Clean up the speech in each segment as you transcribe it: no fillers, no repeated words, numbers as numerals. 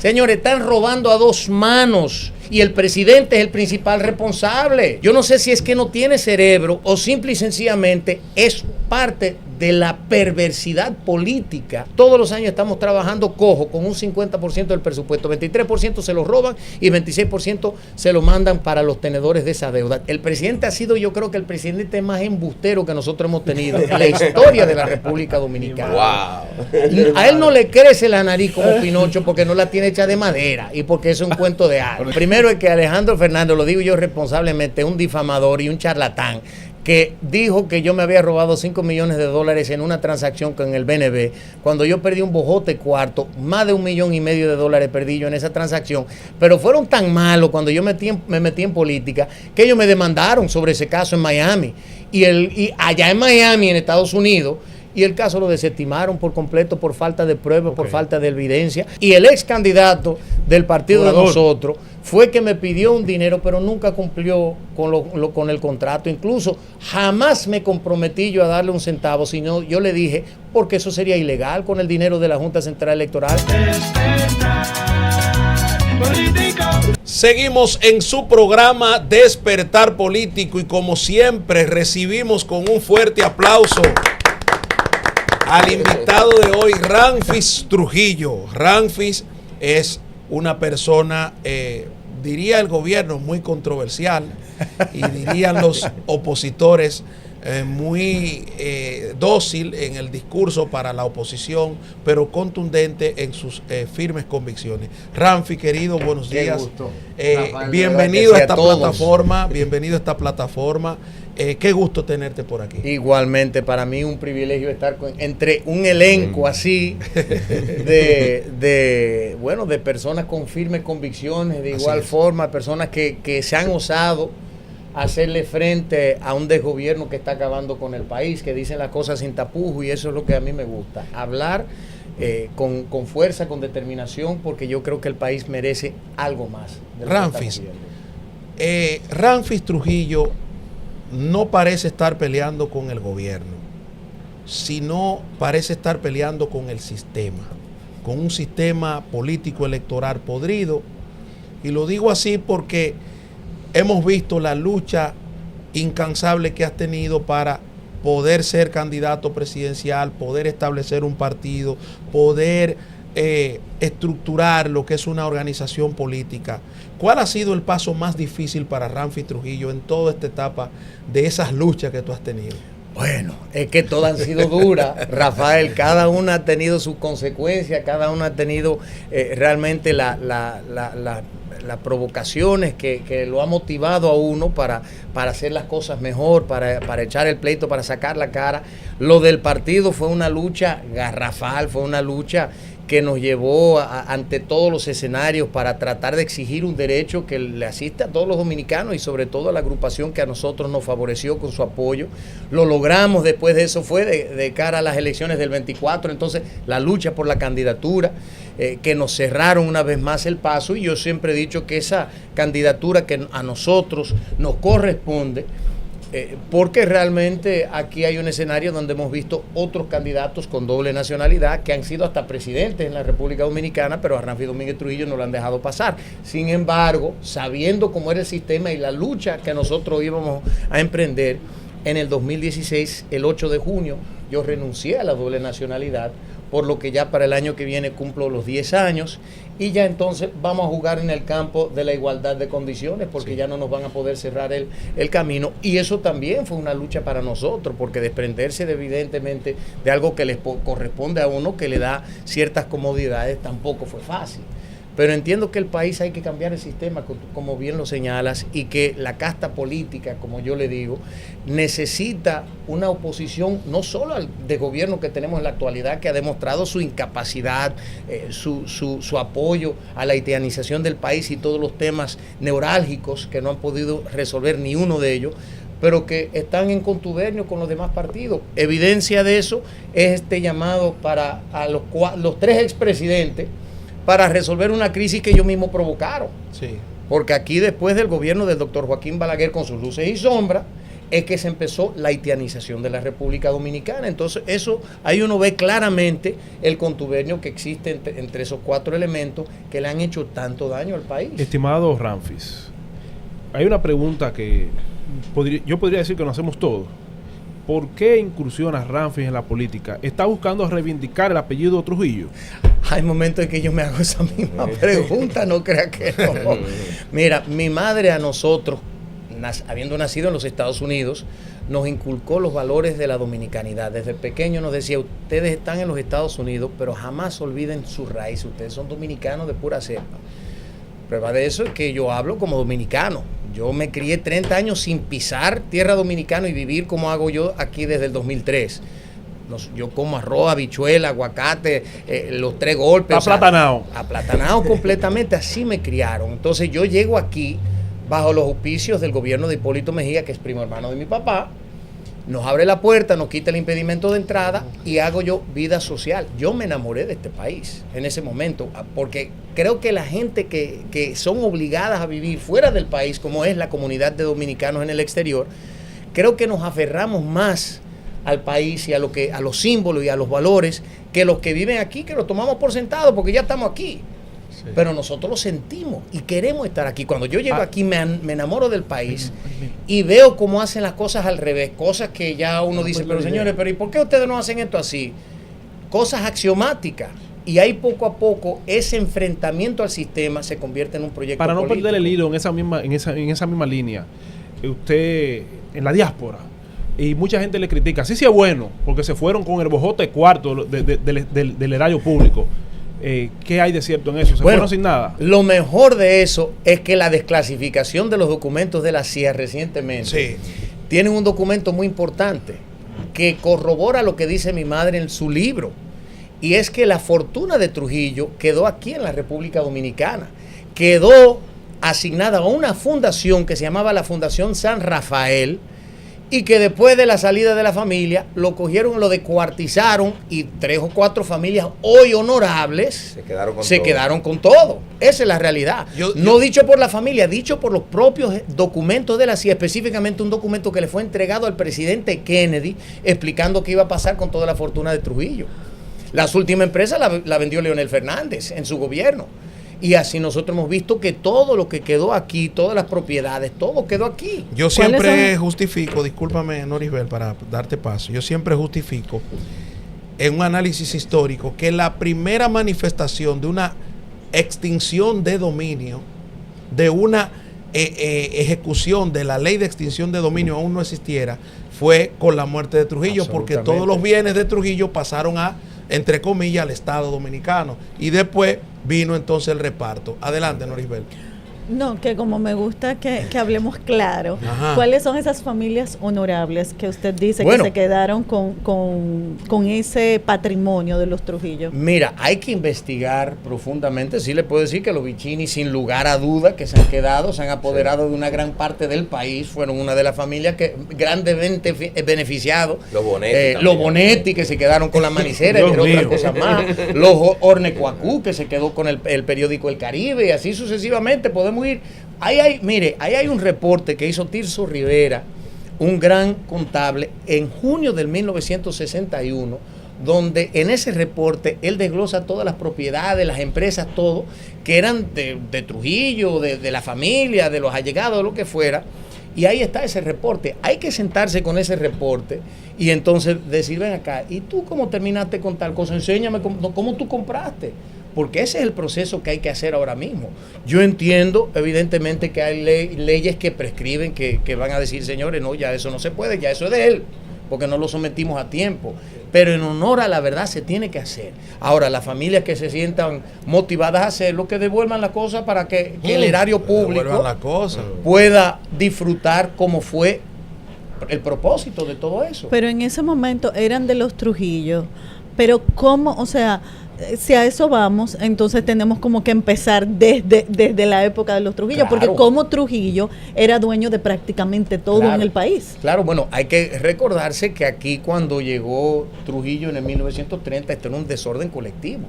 Señores, están robando a dos manos y el presidente es el principal responsable. Yo no sé si es que no tiene cerebro o simple y sencillamente es parte de la perversidad política. Todos los años estamos trabajando cojo con un 50% del presupuesto, 23% se lo roban y 26% se lo mandan para los tenedores de esa deuda. El presidente ha sido, yo creo que el presidente más embustero que nosotros hemos tenido en la historia de la República Dominicana. Wow. A él no le crece la nariz como Pinocho porque no la tiene hecha de madera y porque es un cuento de hadas. Primero es que Alejandro Fernández, lo digo yo responsablemente, es un difamador y un charlatán que dijo que yo me había robado $5 millones en una transacción con el BNB, cuando yo perdí un bojote cuarto, más de $1,5 millones perdí yo en esa transacción, pero fueron tan malos cuando yo me metí en política, que ellos me demandaron sobre ese caso en Miami, y allá en Miami, en Estados Unidos, y el caso lo desestimaron por completo por falta de pruebas, por falta de evidencia, y el ex candidato del partido de nosotros fue que me pidió un dinero, pero nunca cumplió con el contrato. Incluso jamás me comprometí yo a darle un centavo, sino yo le dije, porque eso sería ilegal con el dinero de la Junta Central Electoral. Seguimos en su programa Despertar Político y como siempre recibimos con un fuerte aplauso al invitado de hoy, Ramfis Trujillo. Ramfis es una persona, diría el gobierno, muy controversial y dirían los opositores muy dócil en el discurso para la oposición, pero contundente en sus firmes convicciones. Ramfis, querido, buenos días. Gusto. Bienvenido a esta plataforma, bienvenido a esta plataforma. Qué gusto tenerte por aquí. Igualmente, para mí un privilegio estar entre un elenco así de personas con firmes convicciones, de igual forma, personas que se han osado hacerle frente a un desgobierno que está acabando con el país, que dicen las cosas sin tapujos, y eso es lo que a mí me gusta. Hablar con fuerza, con determinación, porque yo creo que el país merece algo más. Ramfis, Ramfis Trujillo no parece estar peleando con el gobierno, sino parece estar peleando con el sistema, con un sistema político electoral podrido. Y lo digo así porque hemos visto la lucha incansable que has tenido para poder ser candidato presidencial, poder establecer un partido, poder estructurar lo que es una organización política. ¿Cuál ha sido el paso más difícil para Ramfis Trujillo en toda esta etapa de esas luchas que tú has tenido? Bueno, es que todas han sido duras, Rafael, cada una ha tenido sus consecuencias, cada una ha tenido realmente las provocaciones que lo ha motivado a uno para hacer las cosas mejor, para echar el pleito, para sacar la cara. Lo del partido fue una lucha garrafal, fue una lucha que nos llevó ante todos los escenarios para tratar de exigir un derecho que le asiste a todos los dominicanos y sobre todo a la agrupación que a nosotros nos favoreció con su apoyo. Lo logramos, después de eso fue de cara a las elecciones del 24, entonces la lucha por la candidatura, que nos cerraron una vez más el paso, y yo siempre he dicho que esa candidatura que a nosotros nos corresponde, porque realmente aquí hay un escenario donde hemos visto otros candidatos con doble nacionalidad que han sido hasta presidentes en la República Dominicana, pero a Ramfis Domínguez Trujillo no lo han dejado pasar. Sin embargo, sabiendo cómo era el sistema y la lucha que nosotros íbamos a emprender, en el 2016, el 8 de junio, yo renuncié a la doble nacionalidad, por lo que ya para el año que viene cumplo los 10 años y ya entonces vamos a jugar en el campo de la igualdad de condiciones, porque ya no nos van a poder cerrar el camino, y eso también fue una lucha para nosotros, porque desprenderse evidentemente de algo que les corresponde a uno, que le da ciertas comodidades, tampoco fue fácil. Pero entiendo que el país hay que cambiar el sistema, como bien lo señalas, y que la casta política, como yo le digo, necesita una oposición no solo al de gobierno que tenemos en la actualidad, que ha demostrado su incapacidad, su apoyo a la haitianización del país y todos los temas neurálgicos que no han podido resolver ni uno de ellos, pero que están en contubernio con los demás partidos. Evidencia de eso es este llamado para a los tres expresidentes para resolver una crisis que ellos mismos provocaron. Sí. Porque aquí, después del gobierno del doctor Joaquín Balaguer con sus luces y sombras, es que se empezó la haitianización de la República Dominicana. Entonces, eso, ahí uno ve claramente el contubernio que existe entre esos 4 elementos que le han hecho tanto daño al país. Estimado Ramfis, hay una pregunta que yo podría decir que nos hacemos todos. ¿Por qué incursiona Ramfis en la política? ¿Está buscando reivindicar el apellido Trujillo? Hay momentos en que yo me hago esa misma pregunta, no crea que no. Mira, mi madre a nosotros, habiendo nacido en los Estados Unidos, nos inculcó los valores de la dominicanidad. Desde pequeño nos decía, ustedes están en los Estados Unidos, pero jamás olviden su raíz, ustedes son dominicanos de pura cepa. Prueba de eso es que yo hablo como dominicano. Yo me crié 30 años sin pisar tierra dominicana y vivir como hago yo aquí desde el 2003. Yo como arroz, habichuela, aguacate, los 3 golpes. Aplatanado. Aplatanado completamente, así me criaron. Entonces yo llego aquí bajo los auspicios del gobierno de Hipólito Mejía, que es primo hermano de mi papá, nos abre la puerta, nos quita el impedimento de entrada y hago yo vida social. Yo me enamoré de este país en ese momento, porque creo que la gente que son obligadas a vivir fuera del país, como es la comunidad de dominicanos en el exterior, creo que nos aferramos más al país y a los símbolos y a los valores que los que viven aquí, que lo tomamos por sentado porque ya estamos aquí. Sí. Pero nosotros lo sentimos y queremos estar aquí. Cuando yo llego aquí me enamoro del país y veo cómo hacen las cosas al revés, cosas que ya uno dice, pero señores, pero ¿y por qué ustedes no hacen esto así? Cosas axiomáticas. Y ahí poco a poco ese enfrentamiento al sistema se convierte en un proyecto para político. No perder el hilo en esa misma línea, usted en la diáspora, y mucha gente le critica, sí es bueno, porque se fueron con el bojote cuarto del erario público. ¿Qué hay de cierto en eso? ¿Se fueron sin nada? Lo mejor de eso es que la desclasificación de los documentos de la CIA recientemente tienen un documento muy importante que corrobora lo que dice mi madre en su libro, y es que la fortuna de Trujillo quedó aquí en la República Dominicana, quedó asignada a una fundación que se llamaba la Fundación San Rafael, y que después de la salida de la familia lo cogieron, lo descuartizaron y 3 o 4 familias hoy honorables se quedaron con todo. Esa es la realidad. No dicho por la familia, dicho por los propios documentos de la CIA, específicamente un documento que le fue entregado al presidente Kennedy explicando qué iba a pasar con toda la fortuna de Trujillo. Las últimas empresas la vendió Leonel Fernández en su gobierno. Y así nosotros hemos visto que todo lo que quedó aquí, todas las propiedades, todo quedó aquí. Yo siempre justifico, discúlpame Norisbel para darte paso, yo siempre justifico en un análisis histórico que la primera manifestación de una extinción de dominio, de una ejecución de la ley de extinción de dominio aún no existiera, fue con la muerte de Trujillo, porque todos los bienes de Trujillo pasaron a, entre comillas, al Estado Dominicano, y después vino entonces el reparto. Adelante, Norisbel. No, que como me gusta que hablemos claro. Ajá. ¿Cuáles son esas familias honorables que usted dice que se quedaron con ese patrimonio de los Trujillo? Mira, hay que investigar profundamente. Sí le puedo decir que los Vicini, sin lugar a duda, que se han quedado, se han apoderado de una gran parte del país. Fueron una de las familias que grandemente beneficiados. Los Bonetti, que se quedaron con la manicera, entre otras cosas más. Los Ornecuacú, que se quedó con el periódico El Caribe, y así sucesivamente. Podemos ir. Ahí hay un reporte que hizo Tirso Rivera, un gran contable, en junio del 1961, donde en ese reporte él desglosa todas las propiedades, las empresas, todo, que eran de Trujillo, de la familia, de los allegados, de lo que fuera. Y ahí está ese reporte. Hay que sentarse con ese reporte y entonces decir, ven acá, ¿y tú cómo terminaste con tal cosa? Enséñame cómo tú compraste. Porque ese es el proceso que hay que hacer ahora mismo. Yo entiendo, evidentemente, que hay leyes que prescriben, que van a decir, señores, no, ya eso no se puede, ya eso es de él, porque no lo sometimos a tiempo. Pero en honor a la verdad se tiene que hacer. Ahora, las familias que se sientan motivadas a hacerlo, que devuelvan la cosa para que el erario público pueda disfrutar como fue el propósito de todo eso. Pero en ese momento eran de los Trujillo. Pero ¿cómo? O sea, si a eso vamos, entonces tenemos como que empezar desde la época de los Trujillo, porque como Trujillo era dueño de prácticamente todo en el país. Claro, bueno, hay que recordarse que aquí cuando llegó Trujillo en el 1930, esto era un desorden colectivo.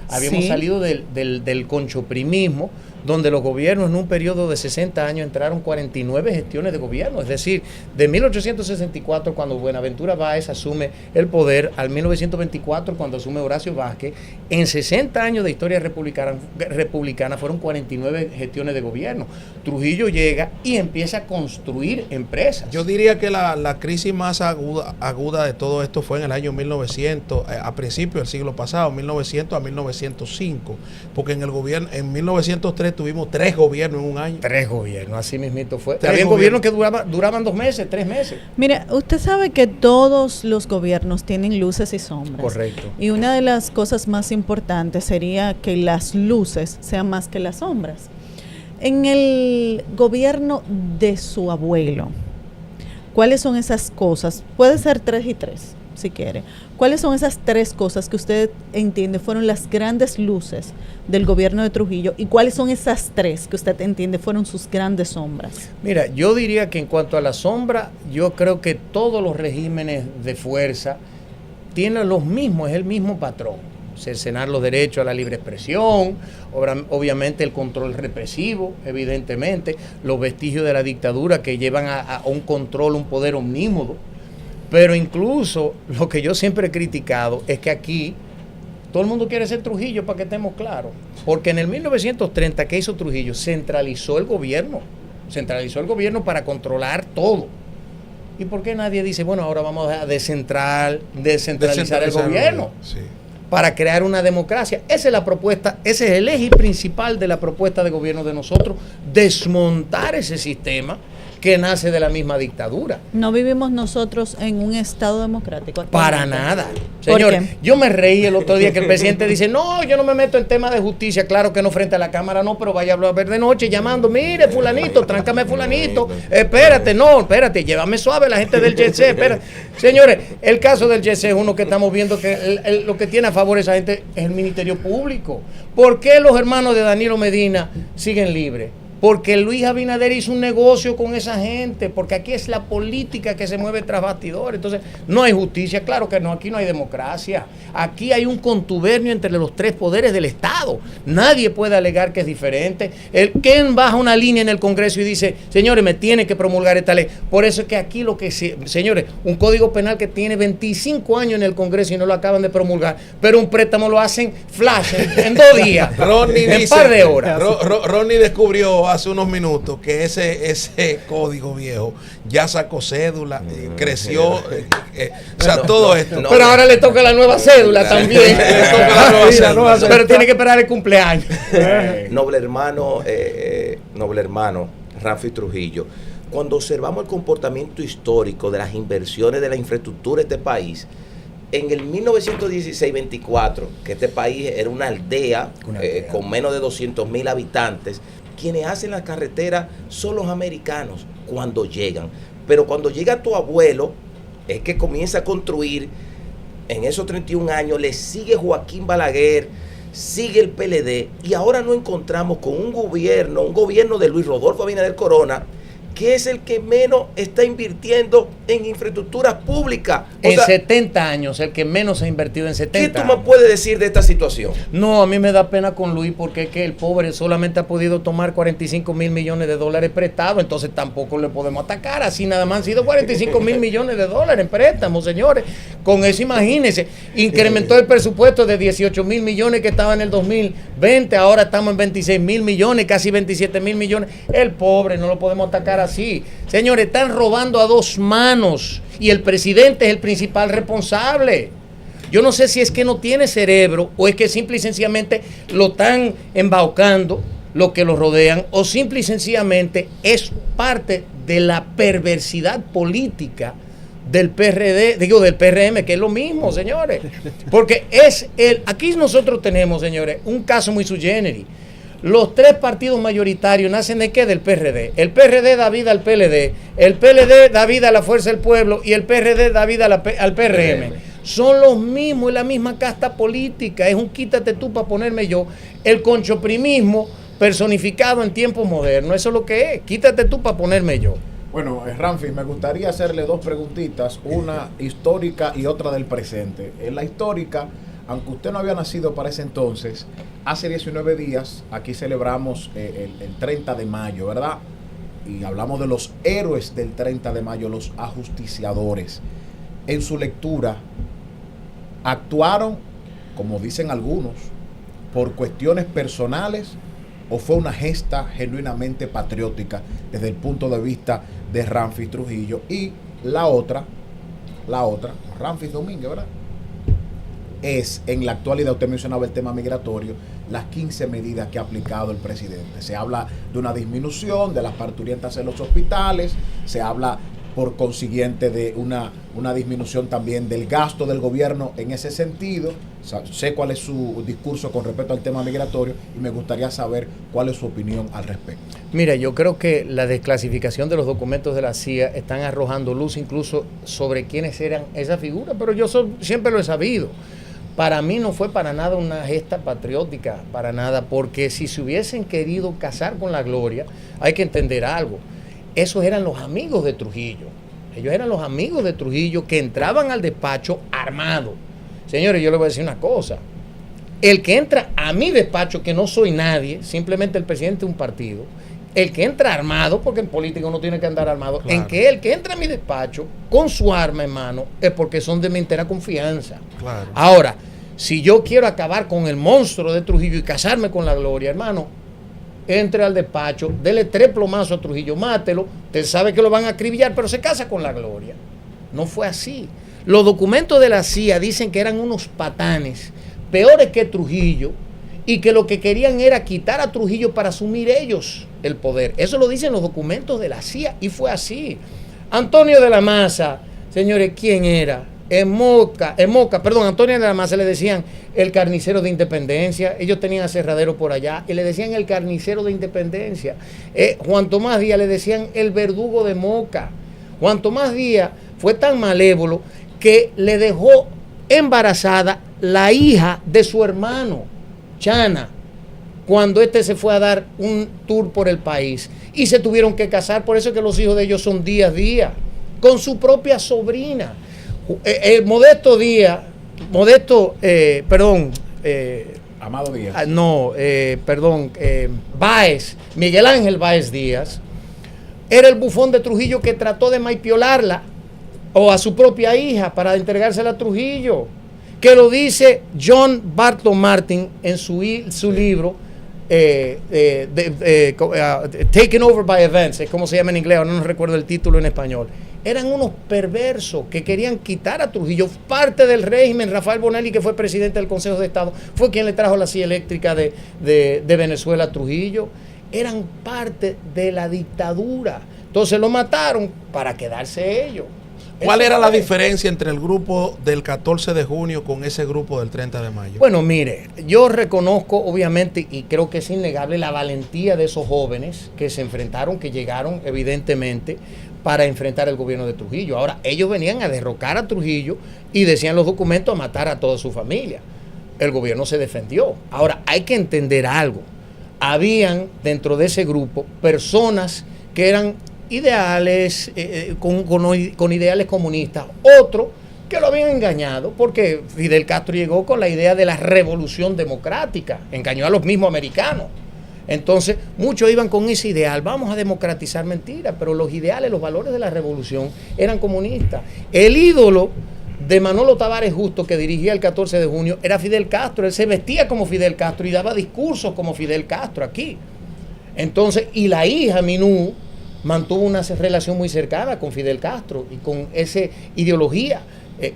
Habíamos salido del conchoprimismo, donde los gobiernos en un periodo de 60 años entraron 49 gestiones de gobierno. Es decir, de 1864, cuando Buenaventura Báez asume el poder, al 1924, cuando asume Horacio Vázquez, en 60 años de historia republicana fueron 49 gestiones de gobierno. Trujillo llega y empieza a construir empresas. Yo diría que la crisis más aguda de todo esto fue en el año 1900, a principios del siglo pasado, 1900 a 1905, porque en el gobierno, en 1903 tuvimos 3 gobiernos en un año. 3 gobiernos, así mismito fue. Había gobiernos que duraban 2 meses, 3 meses. Mira, usted sabe que todos los gobiernos tienen luces y sombras. Correcto. Y una de las cosas más importantes sería que las luces sean más que las sombras. En el gobierno de su abuelo, ¿cuáles son esas cosas? Puede ser 3 y 3, si quiere. ¿Cuáles son esas 3 cosas que usted entiende fueron las grandes luces del gobierno de Trujillo? ¿Y cuáles son esas 3 que usted entiende fueron sus grandes sombras? Mira, yo diría que en cuanto a la sombra, yo creo que todos los regímenes de fuerza tienen los mismos, es el mismo patrón. Cercenar los derechos a la libre expresión, obviamente el control represivo, evidentemente, los vestigios de la dictadura que llevan a un control, un poder omnímodo. Pero incluso lo que yo siempre he criticado es que aquí todo el mundo quiere ser Trujillo, para que estemos claros. Porque en el 1930, ¿qué hizo Trujillo? Centralizó el gobierno para controlar todo. ¿Y por qué nadie dice, bueno, ahora vamos a descentralizar el gobierno? Sí. Para crear una democracia. Esa es la propuesta, ese es el eje principal de la propuesta de gobierno de nosotros, desmontar ese sistema que nace de la misma dictadura. ¿No vivimos nosotros en un estado democrático? Para nada. Señor, yo me reí el otro día que el presidente dice, no, yo no me meto en temas de justicia, claro que no frente a la cámara, no, pero vaya a ver de noche llamando, mire fulanito, tráncame fulanito, espérate, llévame suave la gente del GC, espérate. Señores, el caso del GC es uno que estamos viendo que lo que tiene a favor esa gente es el Ministerio Público. ¿Por qué los hermanos de Danilo Medina siguen libres? Porque Luis Abinader hizo un negocio con esa gente, porque aquí es la política que se mueve tras bastidores. Entonces, no hay justicia, claro que no, aquí no hay democracia. Aquí hay un contubernio entre los 3 poderes del Estado. Nadie puede alegar que es diferente. ¿Quién baja una línea en el Congreso y dice, señores, me tiene que promulgar esta ley? Por eso es que aquí señores, un código penal que tiene 25 años en el Congreso y no lo acaban de promulgar, pero un préstamo lo hacen flash en 2 días, en un par de horas. Ronnie descubrió hace unos minutos que ese código viejo ya sacó cédula, creció, o sea, todo esto. Pero ahora le toca la nueva cédula también. Pero tiene que esperar el cumpleaños. Noble hermano Ramfi Trujillo, cuando observamos el comportamiento histórico de las inversiones de la infraestructura de este país, en el 1916-24, que este país era una aldea con menos de 200,000 habitantes, quienes hacen las carreteras son los americanos cuando llegan. Pero cuando llega tu abuelo, es que comienza a construir. En esos 31 años le sigue Joaquín Balaguer, sigue el PLD, y ahora nos encontramos con un gobierno de Luis Rodolfo Abinader Corona, que es el que menos está invirtiendo en infraestructuras públicas. En 70 años, el que menos ha invertido en 70 años. ¿Qué tú me puedes decir de esta situación? No, a mí me da pena con Luis, porque es que el pobre solamente ha podido tomar 45,000 millones de dólares prestados, entonces tampoco le podemos atacar. Así nada más han sido 45,000 millones de dólares en préstamos, señores. Con eso imagínense, incrementó el presupuesto de 18,000 millones que estaba en el 2020, ahora estamos en 26,000 millones, casi 27,000 millones. El pobre no lo podemos atacar así. Señores, están robando a 2 manos y el presidente es el principal responsable. Yo no sé si es que no tiene cerebro o es que simple y sencillamente lo están embaucando, lo que lo rodean, o simple y sencillamente es parte de la perversidad política del PRD, del PRM, que es lo mismo, señores. Porque aquí nosotros tenemos, señores, un caso muy sui generis. Los 3 partidos mayoritarios nacen de ¿qué? Del PRD. El PRD da vida al PLD, el PLD da vida a la Fuerza del Pueblo y el PRD da vida al PRM. Son los mismos, es la misma casta política, es un quítate tú para ponerme yo. El conchoprimismo personificado en tiempos modernos, eso es lo que es, quítate tú para ponerme yo. Bueno, Ramfi, me gustaría hacerle 2 preguntitas, una histórica y otra del presente. En la histórica, aunque usted no había nacido para ese entonces, hace 19 días aquí celebramos el 30 de mayo, ¿verdad? Y hablamos de los héroes del 30 de mayo, los ajusticiadores. En su lectura, ¿actuaron, como dicen algunos, por cuestiones personales o fue una gesta genuinamente patriótica desde el punto de vista de Ramfis Trujillo? Y la otra, Ramfis Domínguez, ¿verdad? Es, en la actualidad, usted mencionaba el tema migratorio, las 15 medidas que ha aplicado el presidente. Se habla de una disminución de las parturientas en los hospitales, se habla por consiguiente de una disminución también del gasto del gobierno en ese sentido. O sea, sé cuál es su discurso con respecto al tema migratorio y me gustaría saber cuál es su opinión al respecto. Mira, yo creo que la desclasificación de los documentos de la CIA están arrojando luz incluso sobre quiénes eran esas figuras, pero yo siempre lo he sabido. Para mí no fue para nada una gesta patriótica, para nada, porque si se hubiesen querido casar con la gloria, hay que entender algo. Esos eran los amigos de Trujillo. Ellos eran los amigos de Trujillo que entraban al despacho armados. Señores, yo les voy a decir una cosa. El que entra a mi despacho, que no soy nadie, simplemente el presidente de un partido, el que entra armado, porque en política uno tiene que andar armado, claro. El que entra a mi despacho con su arma en mano es porque son de mi entera confianza. Claro. Ahora, si yo quiero acabar con el monstruo de Trujillo y casarme con la gloria, hermano, entre al despacho, dele 3 plomazos a Trujillo, mátelo, usted sabe que lo van a acribillar, pero se casa con la gloria. No fue así. Los documentos de la CIA dicen que eran unos patanes, peores que Trujillo, y que lo que querían era quitar a Trujillo para asumir ellos el poder. Eso lo dicen los documentos de la CIA, y fue así. Antonio de la Maza, señores, ¿quién era? Antonio de la Maza le decían el carnicero de Independencia. Ellos tenían aserradero por allá y le decían el carnicero de Independencia. Juan Tomás Díaz le decían el verdugo de Moca. Juan Tomás Díaz fue tan malévolo que le dejó embarazada la hija de su hermano, Chana, cuando se fue a dar un tour por el país y se tuvieron que casar. Por eso es que los hijos de ellos son Díaz Díaz, con su propia sobrina. Amado Díaz. Báez, Miguel Ángel Báez Díaz, era el bufón de Trujillo que trató de maipiolarla o a su propia hija para entregársela a Trujillo, que lo dice John Barton Martin en su libro Taken Over by Events, es como se llama en inglés, no recuerdo el título en español. Eran unos perversos que querían quitar a Trujillo. Parte del régimen, Rafael Bonelli, que fue presidente del Consejo de Estado, fue quien le trajo la silla eléctrica de Venezuela a Trujillo. Eran parte de la dictadura. Entonces lo mataron para quedarse ellos. ¿Cuál era la diferencia entre el grupo del 14 de junio con ese grupo del 30 de mayo? Bueno, mire, yo reconozco obviamente y creo que es innegable la valentía de esos jóvenes que se enfrentaron, que llegaron evidentemente para enfrentar el gobierno de Trujillo. Ahora, ellos venían a derrocar a Trujillo y decían los documentos a matar a toda su familia. El gobierno se defendió. Ahora, hay que entender algo. Habían dentro de ese grupo personas que eran ideales, con ideales comunistas, otro que lo habían engañado, porque Fidel Castro llegó con la idea de la revolución democrática, engañó a los mismos americanos. Entonces, muchos iban con ese ideal, vamos a democratizar, mentira, pero los ideales, los valores de la revolución eran comunistas. El ídolo de Manolo Tavares Justo, que dirigía el 14 de junio, era Fidel Castro. Él se vestía como Fidel Castro y daba discursos como Fidel Castro aquí. Entonces, y la hija, Minú, mantuvo una relación muy cercana con Fidel Castro y con esa ideología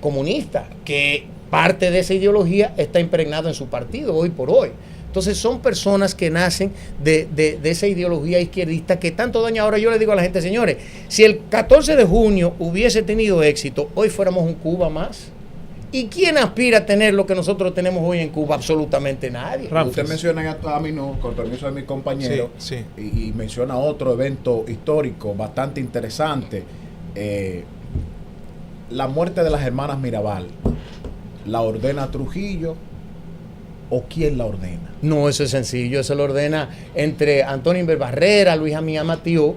comunista, que parte de esa ideología está impregnada en su partido hoy por hoy. Entonces son personas que nacen de esa ideología izquierdista que tanto daña. Ahora yo le digo a la gente, señores, si el 14 de junio hubiese tenido éxito, hoy fuéramos un Cuba más. ¿Y quién aspira a tener lo que nosotros tenemos hoy en Cuba? Absolutamente nadie. Usted menciona a Minú, con permiso de mi compañero, sí. Y menciona otro evento histórico bastante interesante. La muerte de las hermanas Mirabal. ¿La ordena Trujillo o quién la ordena? No, eso es sencillo. Eso lo ordena entre Antonio Inver Barrera, Luis Amía Matió,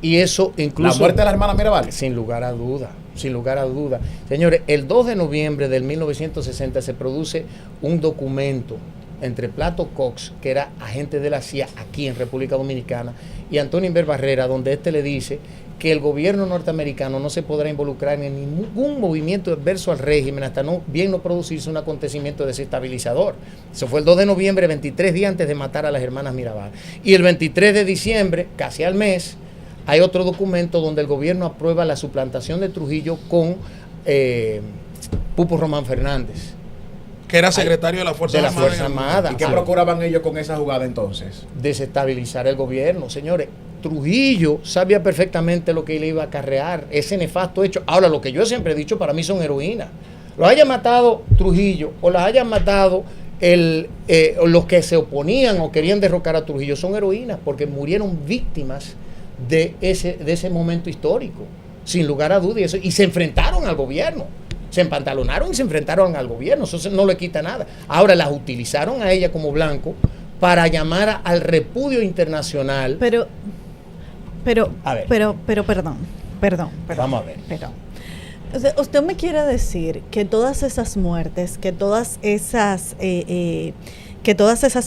y eso incluso... ¿La muerte de las hermanas Mirabal? Sin lugar a duda. sin lugar a dudas. Señores, el 2 de noviembre del 1960 se produce un documento entre Plato Cox, que era agente de la CIA aquí en República Dominicana, y Antonio Inver Barrera, donde le dice que el gobierno norteamericano no se podrá involucrar en ningún movimiento adverso al régimen hasta no producirse un acontecimiento desestabilizador. Eso fue el 2 de noviembre, 23 días antes de matar a las hermanas Mirabal. Y el 23 de diciembre, casi al mes, hay otro documento donde el gobierno aprueba la suplantación de Trujillo con Pupo Román Fernández, que era secretario de la Fuerza Armada. ¿Y qué procuraban ellos con esa jugada entonces? Desestabilizar el gobierno. Señores, Trujillo sabía perfectamente lo que le iba a acarrear, ese nefasto hecho. Ahora, lo que yo siempre he dicho, para mí son heroínas. Los haya matado Trujillo o las hayan matado los que se oponían o querían derrocar a Trujillo, son heroínas porque murieron víctimas de ese momento histórico, sin lugar a dudas, y se enfrentaron al gobierno. Se empantalonaron y se enfrentaron al gobierno. Eso no le quita nada. Ahora las utilizaron a ella como blanco para llamar al repudio internacional. Pero, perdón. Vamos a ver. Perdón. O sea, usted me quiere decir que todas esas muertes, que todas esas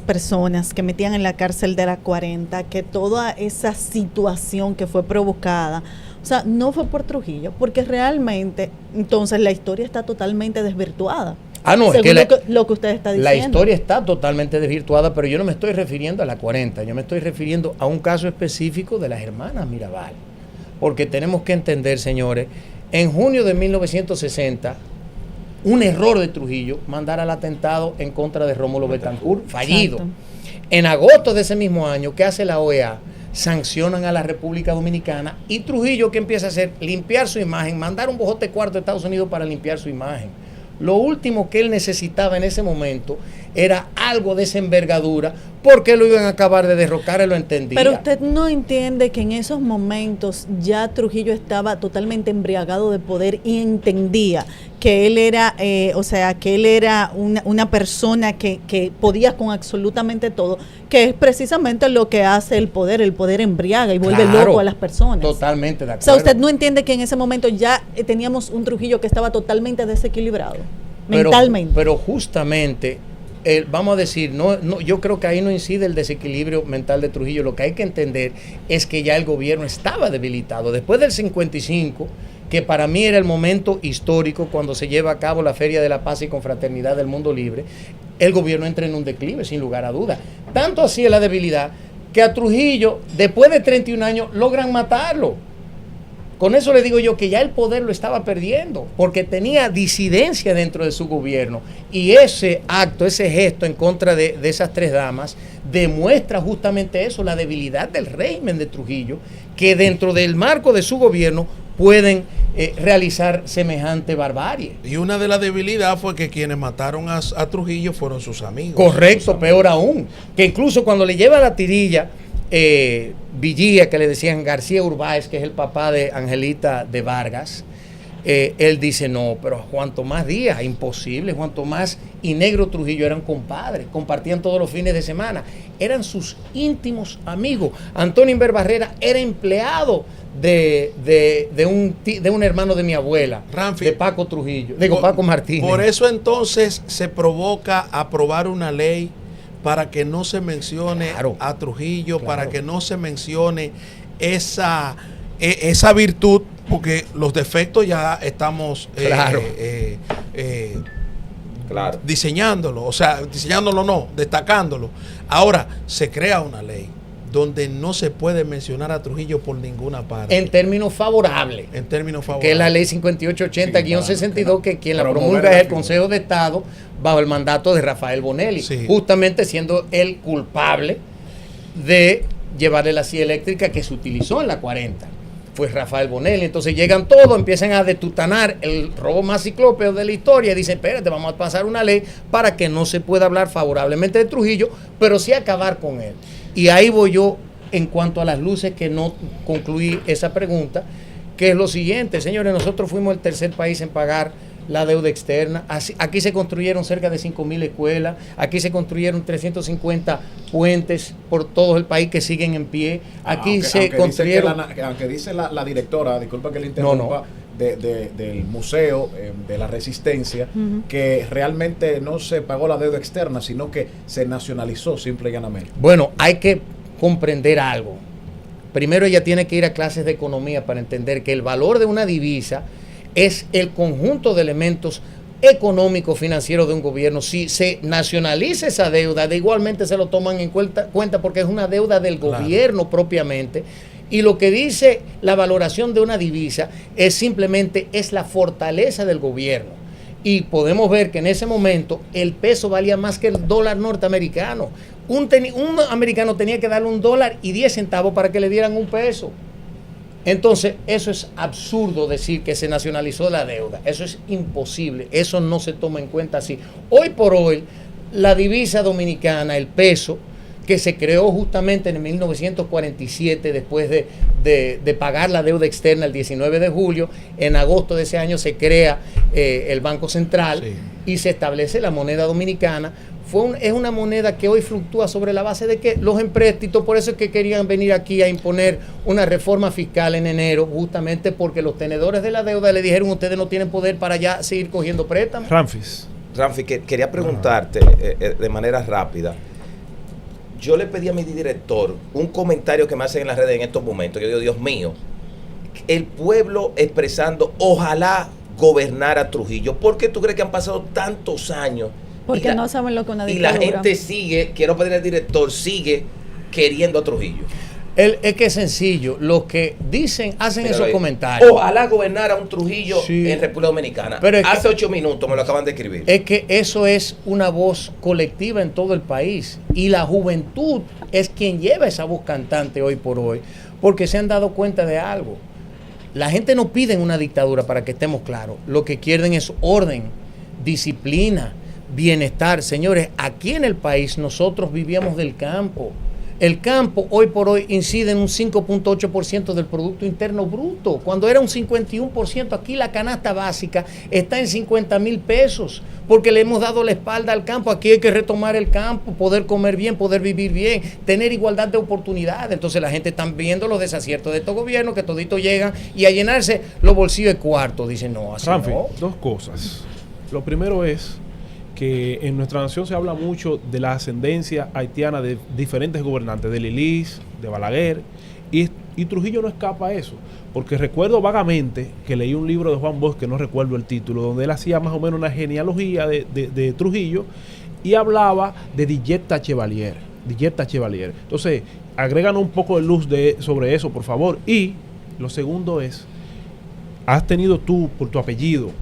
personas que metían en la cárcel de la 40, que toda esa situación que fue provocada, o sea, no fue por Trujillo, porque realmente, entonces la historia está totalmente desvirtuada. No, según es que lo que usted está diciendo. La historia está totalmente desvirtuada, pero yo no me estoy refiriendo a la 40, yo me estoy refiriendo a un caso específico de las hermanas Mirabal. Porque tenemos que entender, señores, en junio de 1960, un error de Trujillo mandar al atentado en contra de Rómulo Betancourt, fallido. Exacto. En agosto de ese mismo año, ¿qué hace la OEA? Sancionan a la República Dominicana y Trujillo, ¿qué empieza a hacer? Limpiar su imagen, mandar un bojote cuarto a Estados Unidos para limpiar su imagen. Lo último que él necesitaba en ese momento era algo de esa envergadura, porque lo iban a acabar de derrocar, él lo entendía. Pero usted no entiende que en esos momentos ya Trujillo estaba totalmente embriagado de poder y entendía que él era, una persona que podía con absolutamente todo, que es precisamente lo que hace el poder embriaga y vuelve loco a las personas. Totalmente de acuerdo. O sea, usted no entiende que en ese momento ya teníamos un Trujillo que estaba totalmente desequilibrado, mentalmente. Pero justamente, vamos a decir, yo creo que ahí no incide el desequilibrio mental de Trujillo. Lo que hay que entender es que ya el gobierno estaba debilitado. Después del 55, que para mí era el momento histórico cuando se lleva a cabo la Feria de la Paz y Confraternidad del Mundo Libre, el gobierno entra en un declive, sin lugar a dudas. Tanto así es la debilidad que a Trujillo, después de 31 años, logran matarlo. Con eso le digo yo que ya el poder lo estaba perdiendo, porque tenía disidencia dentro de su gobierno. Y ese acto, ese gesto en contra de esas tres damas, demuestra justamente eso, la debilidad del régimen de Trujillo, que dentro del marco de su gobierno pueden realizar semejante barbarie. Y una de las debilidades fue que quienes mataron a Trujillo fueron sus amigos. Correcto, peor aún, que incluso cuando le lleva la tirilla Villía, que le decían García Urbáez, que es el papá de Angelita de Vargas, él dice, no, pero Juan Tomás Díaz, imposible, Juan Tomás y Negro Trujillo eran compadres, compartían todos los fines de semana, eran sus íntimos amigos. Antonio Inver Barrera era empleado de un hermano de mi abuela, Ramfi, de Paco Trujillo, Paco Martínez. Por eso entonces se provoca aprobar una ley para que no se mencione a Trujillo, para que no se mencione esa virtud, porque los defectos ya estamos diseñándolo, destacándolo. Ahora se crea una ley donde no se puede mencionar a Trujillo por ninguna parte. En términos favorables. Que es la ley 5880-62, que quien la promulga es el Consejo de Estado bajo el mandato de Rafael Bonelli, justamente siendo él culpable de llevarle la silla eléctrica que se utilizó en la 40. Fue Rafael Bonelli. Entonces llegan todos, empiezan a detutanar el robo más ciclópeo de la historia y dicen, espérate, vamos a pasar una ley para que no se pueda hablar favorablemente de Trujillo, pero sí acabar con él. Y ahí voy yo en cuanto a las luces, que no concluí esa pregunta, que es lo siguiente, señores, nosotros fuimos el tercer país en pagar la deuda externa. Aquí se construyeron cerca de 5,000 escuelas, aquí se construyeron 350 puentes por todo el país que siguen en pie. Aquí aunque dice la directora, disculpa que le interrumpa, del Museo de la Resistencia, que realmente no se pagó la deuda externa, sino que se nacionalizó simple y llanamente. Bueno, hay que comprender algo. Primero ella tiene que ir a clases de economía para entender que el valor de una divisa es el conjunto de elementos económicos, financieros de un gobierno. Si se nacionaliza esa deuda, de igualmente se lo toman en cuenta porque es una deuda del gobierno propiamente. Y lo que dice la valoración de una divisa es simplemente es la fortaleza del gobierno. Y podemos ver que en ese momento el peso valía más que el dólar norteamericano. Un americano tenía que darle $1.10 para que le dieran un peso. Entonces, eso es absurdo decir que se nacionalizó la deuda. Eso es imposible. Eso no se toma en cuenta así. Hoy por hoy, la divisa dominicana, el peso, que se creó justamente en 1947 después de pagar la deuda externa el 19 de julio, en agosto de ese año se crea el Banco Central y se establece la moneda dominicana. Es una moneda que hoy fluctúa sobre la base de que los empréstitos, por eso es que querían venir aquí a imponer una reforma fiscal en enero, justamente porque los tenedores de la deuda le dijeron ustedes no tienen poder para ya seguir cogiendo préstamos. Ramfi, quería preguntarte de manera rápida. Yo le pedí a mi director un comentario que me hacen en las redes en estos momentos. Yo digo, Dios mío, el pueblo expresando, ojalá gobernara Trujillo. ¿Por qué tú crees que han pasado tantos años? Porque no saben lo que una dictadura. Y la gente sigue, quiero pedir al director, sigue queriendo a Trujillo. Es que es sencillo. Los que dicen, hacen esos comentarios. Ojalá gobernara un Trujillo en República Dominicana. Pero hace 8 minutos me lo acaban de escribir. Es que eso es una voz colectiva en todo el país. Y la juventud es quien lleva esa voz cantante hoy por hoy. Porque se han dado cuenta de algo. La gente no pide una dictadura, para que estemos claros. Lo que quieren es orden, disciplina, bienestar. Señores, aquí en el país nosotros vivíamos del campo. El campo hoy por hoy incide en un 5.8% del Producto Interno Bruto. Cuando era un 51%, aquí la canasta básica está en 50,000 pesos, porque le hemos dado la espalda al campo. Aquí hay que retomar el campo, poder comer bien, poder vivir bien, tener igualdad de oportunidades. Entonces la gente está viendo los desaciertos de estos gobiernos, que toditos llegan y a llenarse los bolsillos de cuarto. Dicen, no, así Ramfi, no. Dos cosas. Lo primero es que en nuestra nación se habla mucho de la ascendencia haitiana de diferentes gobernantes, de Lilis, de Balaguer, y Trujillo no escapa a eso, porque recuerdo vagamente que leí un libro de Juan Bosch, que no recuerdo el título, donde él hacía más o menos una genealogía de Trujillo y hablaba de Dillet Chevalier. Entonces, agréganos un poco de luz sobre eso, por favor. Y lo segundo es, ¿has tenido tú, por tu apellido,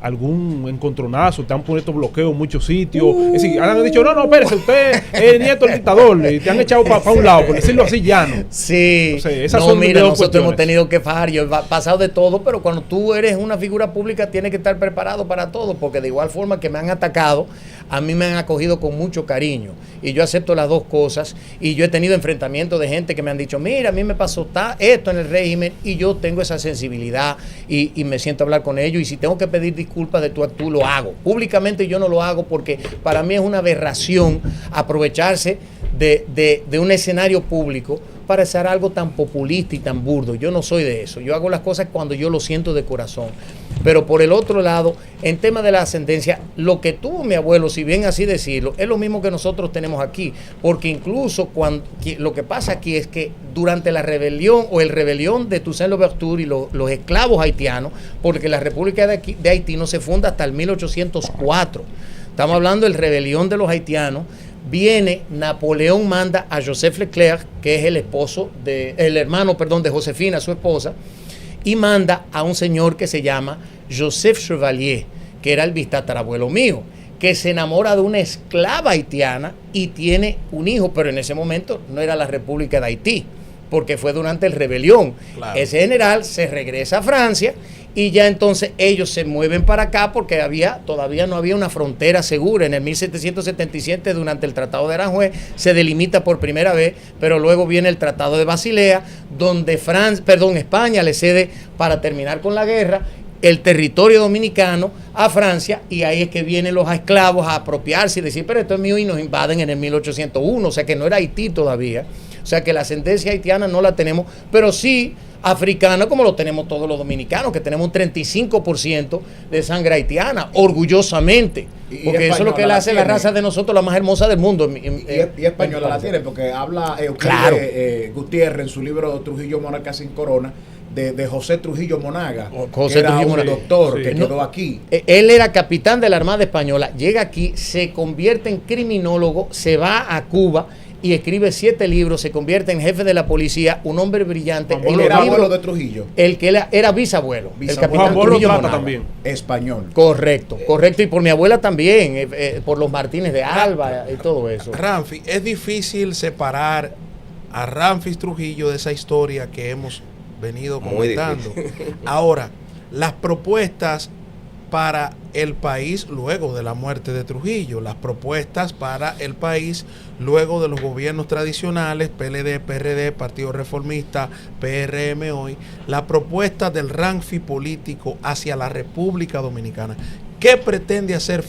algún encontronazo? Te han puesto bloqueos en muchos sitios. Es decir, han dicho, no, espérese, usted es nieto del dictador, y te han echado para un lado, por decirlo así llano. Sí. Entonces, nosotros hemos tenido que fajar, yo he pasado de todo, pero cuando tú eres una figura pública tienes que estar preparado para todo, porque de igual forma que me han atacado, a mí me han acogido con mucho cariño, y yo acepto las dos cosas, y yo he tenido enfrentamientos de gente que me han dicho, mira, a mí me pasó esto en el régimen, y yo tengo esa sensibilidad, y me siento a hablar con ellos, y si tengo que pedir disculpas de tu acto, lo hago. Públicamente yo no lo hago porque para mí es una aberración aprovecharse de un escenario público para hacer algo tan populista y tan burdo. Yo no soy de eso. Yo hago las cosas cuando yo lo siento de corazón. Pero por el otro lado, en tema de la ascendencia, lo que tuvo mi abuelo, si bien así decirlo, es lo mismo que nosotros tenemos aquí. Porque incluso lo que pasa aquí es que durante la rebelión o el rebelión de Toussaint Louverture y los esclavos haitianos, porque la República de Haití no se funda hasta el 1804. Estamos hablando del rebelión de los haitianos. Viene, Napoleón manda a Joseph Leclerc, que es el hermano de Josefina, su esposa, y manda a un señor que se llama Joseph Chevalier, que era el bitatarabuelo mío, que se enamora de una esclava haitiana y tiene un hijo, pero en ese momento no era la República de Haití, porque fue durante el rebelión. Claro. Ese general se regresa a Francia y ya entonces ellos se mueven para acá porque todavía no había una frontera segura. En el 1777, durante el Tratado de Aranjuez, se delimita por primera vez, pero luego viene el Tratado de Basilea, donde España le cede para terminar con la guerra, el territorio dominicano a Francia, y ahí es que vienen los esclavos a apropiarse y decir, pero esto es mío, y nos invaden en el 1801, o sea que no era Haití todavía, o sea que la ascendencia haitiana no la tenemos, pero sí africana, como lo tenemos todos los dominicanos, que tenemos un 35% de sangre haitiana, orgullosamente, porque eso es lo que le hace la raza de nosotros la más hermosa del mundo. Y española la tiene, porque habla claro. Gutiérrez en su libro Trujillo Monarca sin Corona, de José Trujillo Monaga, José que era Trujillo un Monaga, doctor sí. que quedó aquí. Él era capitán de la Armada Española, llega aquí, se convierte en criminólogo, se va a Cuba y escribe 7 libros, se convierte en jefe de la policía, un hombre brillante. Él era abuelo de Trujillo. El que era bisabuelo, el capitán Juan Pablo Trujillo Plata Monaga. también. Español. Correcto, y por mi abuela también, por los Martínez de Alba y todo eso. Ramfi, es difícil separar a Ramfis Trujillo de esa historia que hemos venido comentando. Ahora, las propuestas para el país luego de la muerte de Trujillo, las propuestas para el país luego de los gobiernos tradicionales, PLD, PRD, Partido Reformista, PRM hoy, la propuesta del Ramfi político hacia la República Dominicana. ¿Qué pretende hacer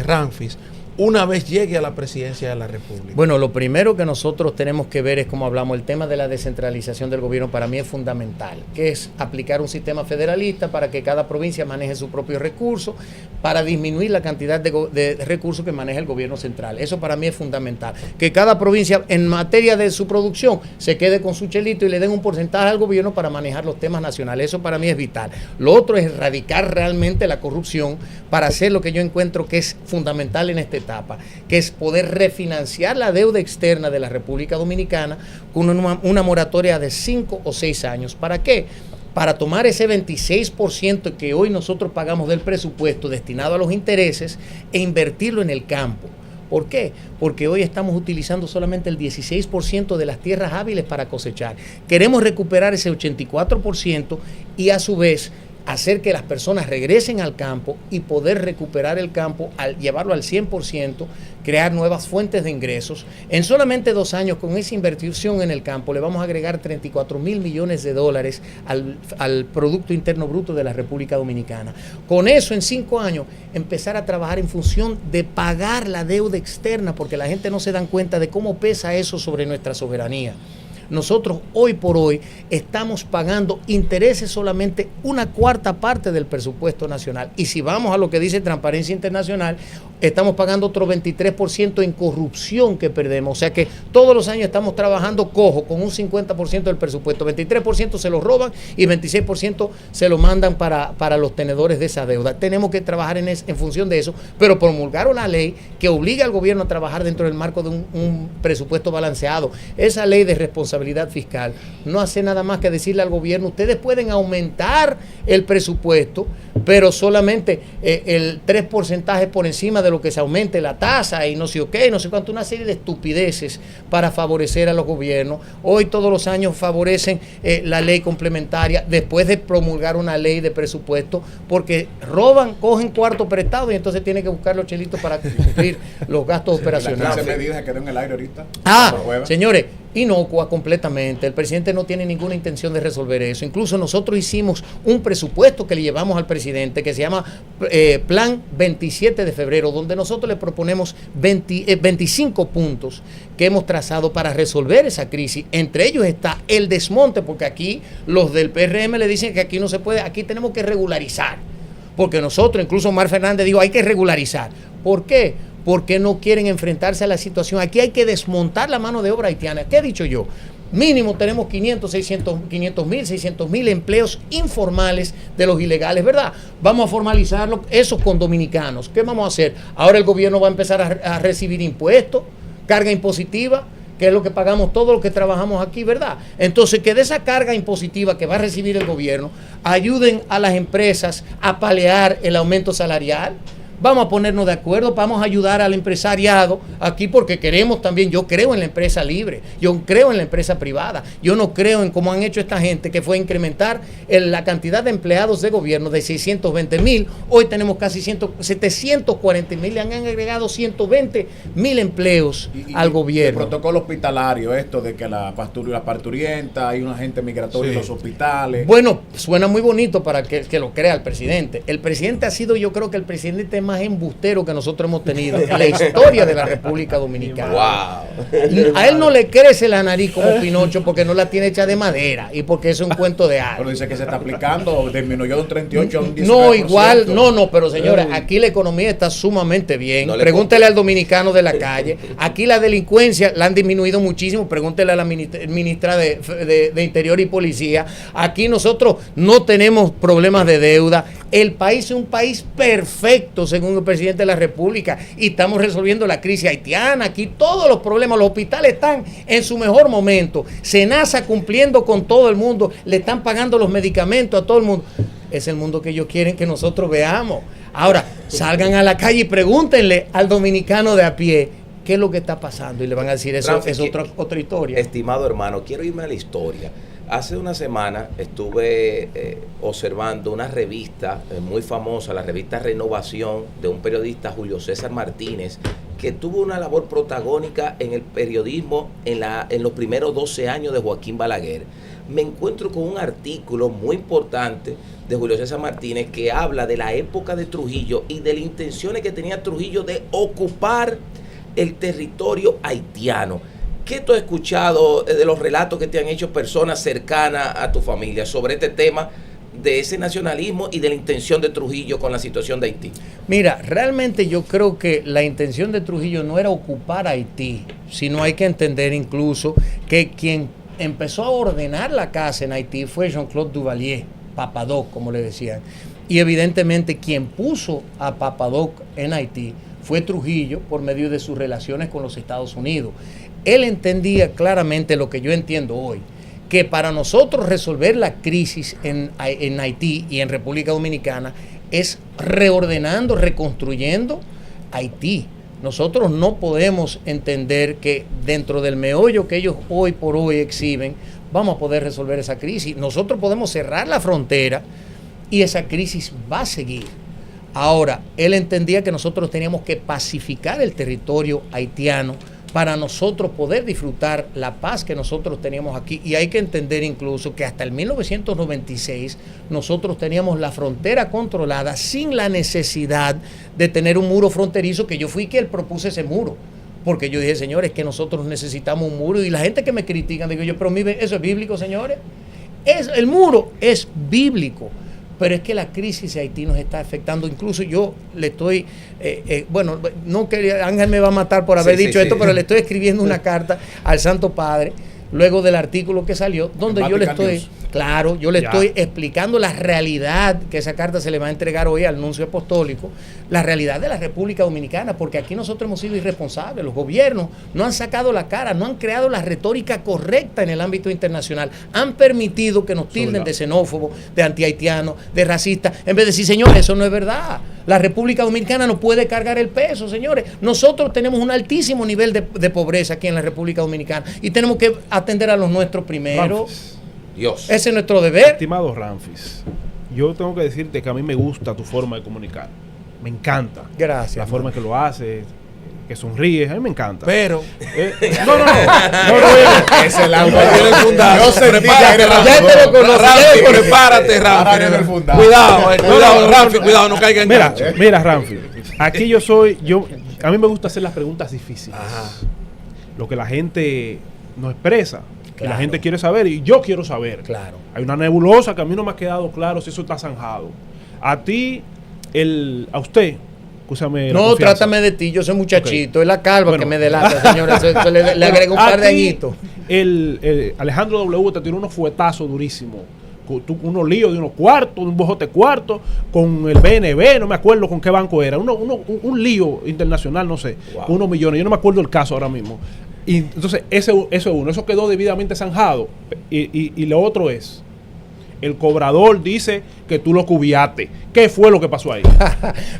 Ramfis una vez llegue a la presidencia de la República? Bueno, lo primero que nosotros tenemos que ver es, como hablamos, el tema de la descentralización del gobierno para mí es fundamental, que es aplicar un sistema federalista para que cada provincia maneje sus propios recursos, para disminuir la cantidad de recursos que maneja el gobierno central. Eso para mí es fundamental. Que cada provincia, en materia de su producción, se quede con su chelito y le den un porcentaje al gobierno para manejar los temas nacionales. Eso para mí es vital. Lo otro es erradicar realmente la corrupción para hacer lo que yo encuentro que es fundamental en este etapa, que es poder refinanciar la deuda externa de la República Dominicana con una moratoria de 5 o 6 años. ¿Para qué? Para tomar ese 26% que hoy nosotros pagamos del presupuesto destinado a los intereses e invertirlo en el campo. ¿Por qué? Porque hoy estamos utilizando solamente el 16% de las tierras hábiles para cosechar. Queremos recuperar ese 84% y a su vez hacer que las personas regresen al campo y poder recuperar el campo, al llevarlo al 100%, crear nuevas fuentes de ingresos. En solamente 2 años, con esa inversión en el campo, le vamos a agregar 34,000 millones de dólares al Producto Interno Bruto de la República Dominicana. Con eso, en 5 años, empezar a trabajar en función de pagar la deuda externa, porque la gente no se dan cuenta de cómo pesa eso sobre nuestra soberanía. Nosotros hoy por hoy estamos pagando intereses solamente 1/4 parte del presupuesto nacional. Y si vamos a lo que dice Transparencia Internacional, estamos pagando otro 23% en corrupción que perdemos. O sea que todos los años estamos trabajando cojo con un 50% del presupuesto. 23% se lo roban y 26% se lo mandan para los tenedores de esa deuda. Tenemos que trabajar en función de eso, pero promulgar una ley que obliga al gobierno a trabajar dentro del marco de un presupuesto balanceado. Esa ley de responsabilidad fiscal no hace nada más que decirle al gobierno: ustedes pueden aumentar el presupuesto, pero solamente el 3% por encima de lo que se aumente la tasa y no sé qué, no sé cuánto, una serie de estupideces para favorecer a los gobiernos. Hoy todos los años favorecen la ley complementaria después de promulgar una ley de presupuesto, porque roban, cogen cuarto prestado y entonces tienen que buscar los chelitos para cumplir los gastos operacionales. La medida quedó en el aire ahorita. Señores, inocua completamente. El presidente no tiene ninguna intención de resolver eso. Incluso nosotros hicimos un presupuesto que le llevamos al presidente que se llama Plan 27 de febrero, donde nosotros le proponemos 25 puntos que hemos trazado para resolver esa crisis. Entre ellos está el desmonte, porque aquí los del PRM le dicen que aquí no se puede, aquí tenemos que regularizar. Porque nosotros, incluso Omar Fernández dijo, hay que regularizar. ¿Por qué? Porque no quieren enfrentarse a la situación. Aquí hay que desmontar la mano de obra haitiana. ¿Qué he dicho yo? Mínimo tenemos 600,000 empleos informales de los ilegales, ¿verdad? Vamos a formalizarlo, esos con dominicanos. ¿Qué vamos a hacer? Ahora el gobierno va a empezar a recibir impuestos, carga impositiva, que es lo que pagamos todos los que trabajamos aquí, ¿verdad? Entonces, que de esa carga impositiva que va a recibir el gobierno, ayuden a las empresas a paliar el aumento salarial. vamos a ponernos de acuerdo, vamos a ayudar al empresariado aquí porque queremos también, yo creo en la empresa libre, yo creo en la empresa privada, yo no creo en cómo han hecho esta gente que fue incrementar la cantidad de empleados de gobierno de 620,000, hoy tenemos casi 740,000, le han agregado 120,000 empleos al gobierno. El protocolo hospitalario, esto de que la parturienta, hay una gente migratoria en los hospitales. Bueno, suena muy bonito para que lo crea el presidente. El presidente ha sido, yo creo que el presidente más embustero que nosotros hemos tenido en la historia de la República Dominicana. Wow. A él no le crece la nariz como Pinocho porque no la tiene hecha de madera y porque es un cuento de hadas. Pero dice que se está aplicando, disminuyó de un 38 a un 19%. No, igual, no, pero señores, aquí la economía está sumamente bien. Pregúntele al dominicano de la calle. Aquí la delincuencia la han disminuido muchísimo. Pregúntele a la ministra de Interior y Policía. Aquí nosotros no tenemos problemas de deuda. El país es un país perfecto, según el presidente de la República, y estamos resolviendo la crisis haitiana. Aquí todos los problemas, los hospitales están en su mejor momento. SENASA cumpliendo con todo el mundo, le están pagando los medicamentos a todo el mundo. Es el mundo que ellos quieren que nosotros veamos. Ahora, salgan a la calle y pregúntenle al dominicano de a pie qué es lo que está pasando y le van a decir, eso es otra historia. Estimado hermano, quiero irme a la historia. Hace una semana estuve observando una revista muy famosa, la revista Renovación, de un periodista, Julio César Martínez, que tuvo una labor protagónica en el periodismo en los primeros 12 años de Joaquín Balaguer. Me encuentro con un artículo muy importante de Julio César Martínez que habla de la época de Trujillo y de las intenciones que tenía Trujillo de ocupar el territorio haitiano. ¿Qué tú has escuchado de los relatos que te han hecho personas cercanas a tu familia sobre este tema de ese nacionalismo y de la intención de Trujillo con la situación de Haití? Mira, realmente yo creo que la intención de Trujillo no era ocupar Haití, sino hay que entender incluso que quien empezó a ordenar la casa en Haití fue Jean-Claude Duvalier, Papadoc, como le decían. Y evidentemente quien puso a Papadoc en Haití fue Trujillo por medio de sus relaciones con los Estados Unidos. Él entendía claramente lo que yo entiendo hoy, que para nosotros resolver la crisis en Haití y en República Dominicana es reordenando, reconstruyendo Haití. Nosotros no podemos entender que dentro del meollo que ellos hoy por hoy exhiben, vamos a poder resolver esa crisis. Nosotros podemos cerrar la frontera y esa crisis va a seguir. Ahora, él entendía que nosotros teníamos que pacificar el territorio haitiano para nosotros poder disfrutar la paz que nosotros teníamos aquí. Y hay que entender incluso que hasta el 1996 nosotros teníamos la frontera controlada sin la necesidad de tener un muro fronterizo, que yo fui quien propuse ese muro. Porque yo dije, señores, que nosotros necesitamos un muro. Y la gente que me critica, digo yo, pero mire, ¿eso es bíblico, señores? El muro es bíblico. Pero es que la crisis de Haití nos está afectando. Incluso yo le estoy, bueno, no quería, Ángel me va a matar por haber dicho esto, pero le estoy escribiendo una carta al Santo Padre, luego del artículo que salió, donde yo le estoy, claro, yo le estoy explicando la realidad, que esa carta se le va a entregar hoy al nuncio apostólico, la realidad de la República Dominicana, porque aquí nosotros hemos sido irresponsables, los gobiernos no han sacado la cara, no han creado la retórica correcta en el ámbito internacional, han permitido que nos tilden de xenófobos, de antihaitianos, de racistas, en vez de decir, señores, eso no es verdad, la República Dominicana no puede cargar el peso, señores, nosotros tenemos un altísimo nivel de pobreza aquí en la República Dominicana y tenemos que atender a los nuestros primero. Ramfis. Dios. Ese es nuestro deber. Estimado Ramfis, yo tengo que decirte que a mí me gusta tu forma de comunicar. Me encanta. Gracias. La forma que lo haces, que sonríes, a mí me encanta. Pero No. Es el agua. Viene el fundazo. Yo sentí Prepárate, que era Ramfis. ya te lo conocí. Ramfis, prepárate, Ahora viene el Ramfis. fundazo. Cuidado, Ramfis, cuidado, no caiga en gancho. Mira, Ramfis, aquí a mí me gusta hacer las preguntas difíciles. Ajá. Lo que la gente no expresa, que la Claro. gente quiere saber y yo quiero saber. Claro. Hay una nebulosa que a mí no me ha quedado claro si eso está zanjado. A ti, a usted, escúchame. no, trátame de ti, yo soy muchachito, es la calva Bueno. que me delata, señores, eso le agrego un par de añitos. Alejandro W te tiró unos fuetazos durísimos. Unos líos de unos cuartos, un bojote cuarto, con el BNB, no me acuerdo con qué banco era, un lío internacional, no sé, Wow. con unos millones, yo no me acuerdo el caso ahora mismo. Y entonces, eso es uno, eso quedó debidamente zanjado. Y lo otro es, el cobrador dice que tú lo cubiaste. ¿Qué fue lo que pasó ahí?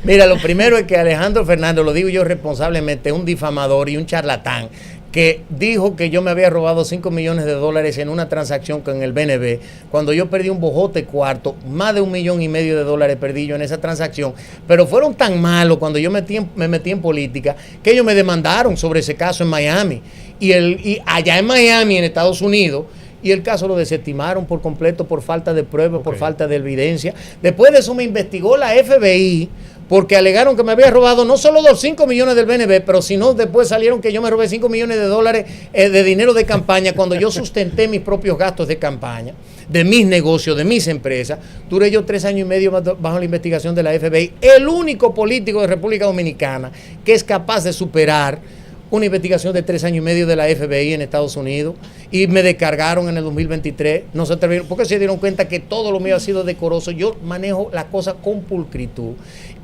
Mira, lo primero es que Alejandro Fernández, lo digo yo responsablemente, es un difamador y un charlatán que dijo que yo me había robado $5 millones en una transacción con el BNB, cuando yo perdí un bojote cuarto, más de $1,5 millones perdí yo en esa transacción, pero fueron tan malos cuando yo me metí en política, que ellos me demandaron sobre ese caso en Miami, y allá en Miami, en Estados Unidos, y el caso lo desestimaron por completo por falta de pruebas, por falta de evidencia. Después de eso me investigó la FBI, porque alegaron que me había robado no solo los $5 millones del BNB, pero sino después salieron que yo me robé $5 millones de dinero de campaña cuando yo sustenté mis propios gastos de campaña, de mis negocios, de mis empresas. Duré yo 3 años y medio bajo la investigación de la FBI. El único político de República Dominicana que es capaz de superar una investigación de 3 años y medio de la FBI en Estados Unidos, y me descargaron en el 2023, no se atrevieron, porque se dieron cuenta que todo lo mío ha sido decoroso. Yo manejo la cosa con pulcritud,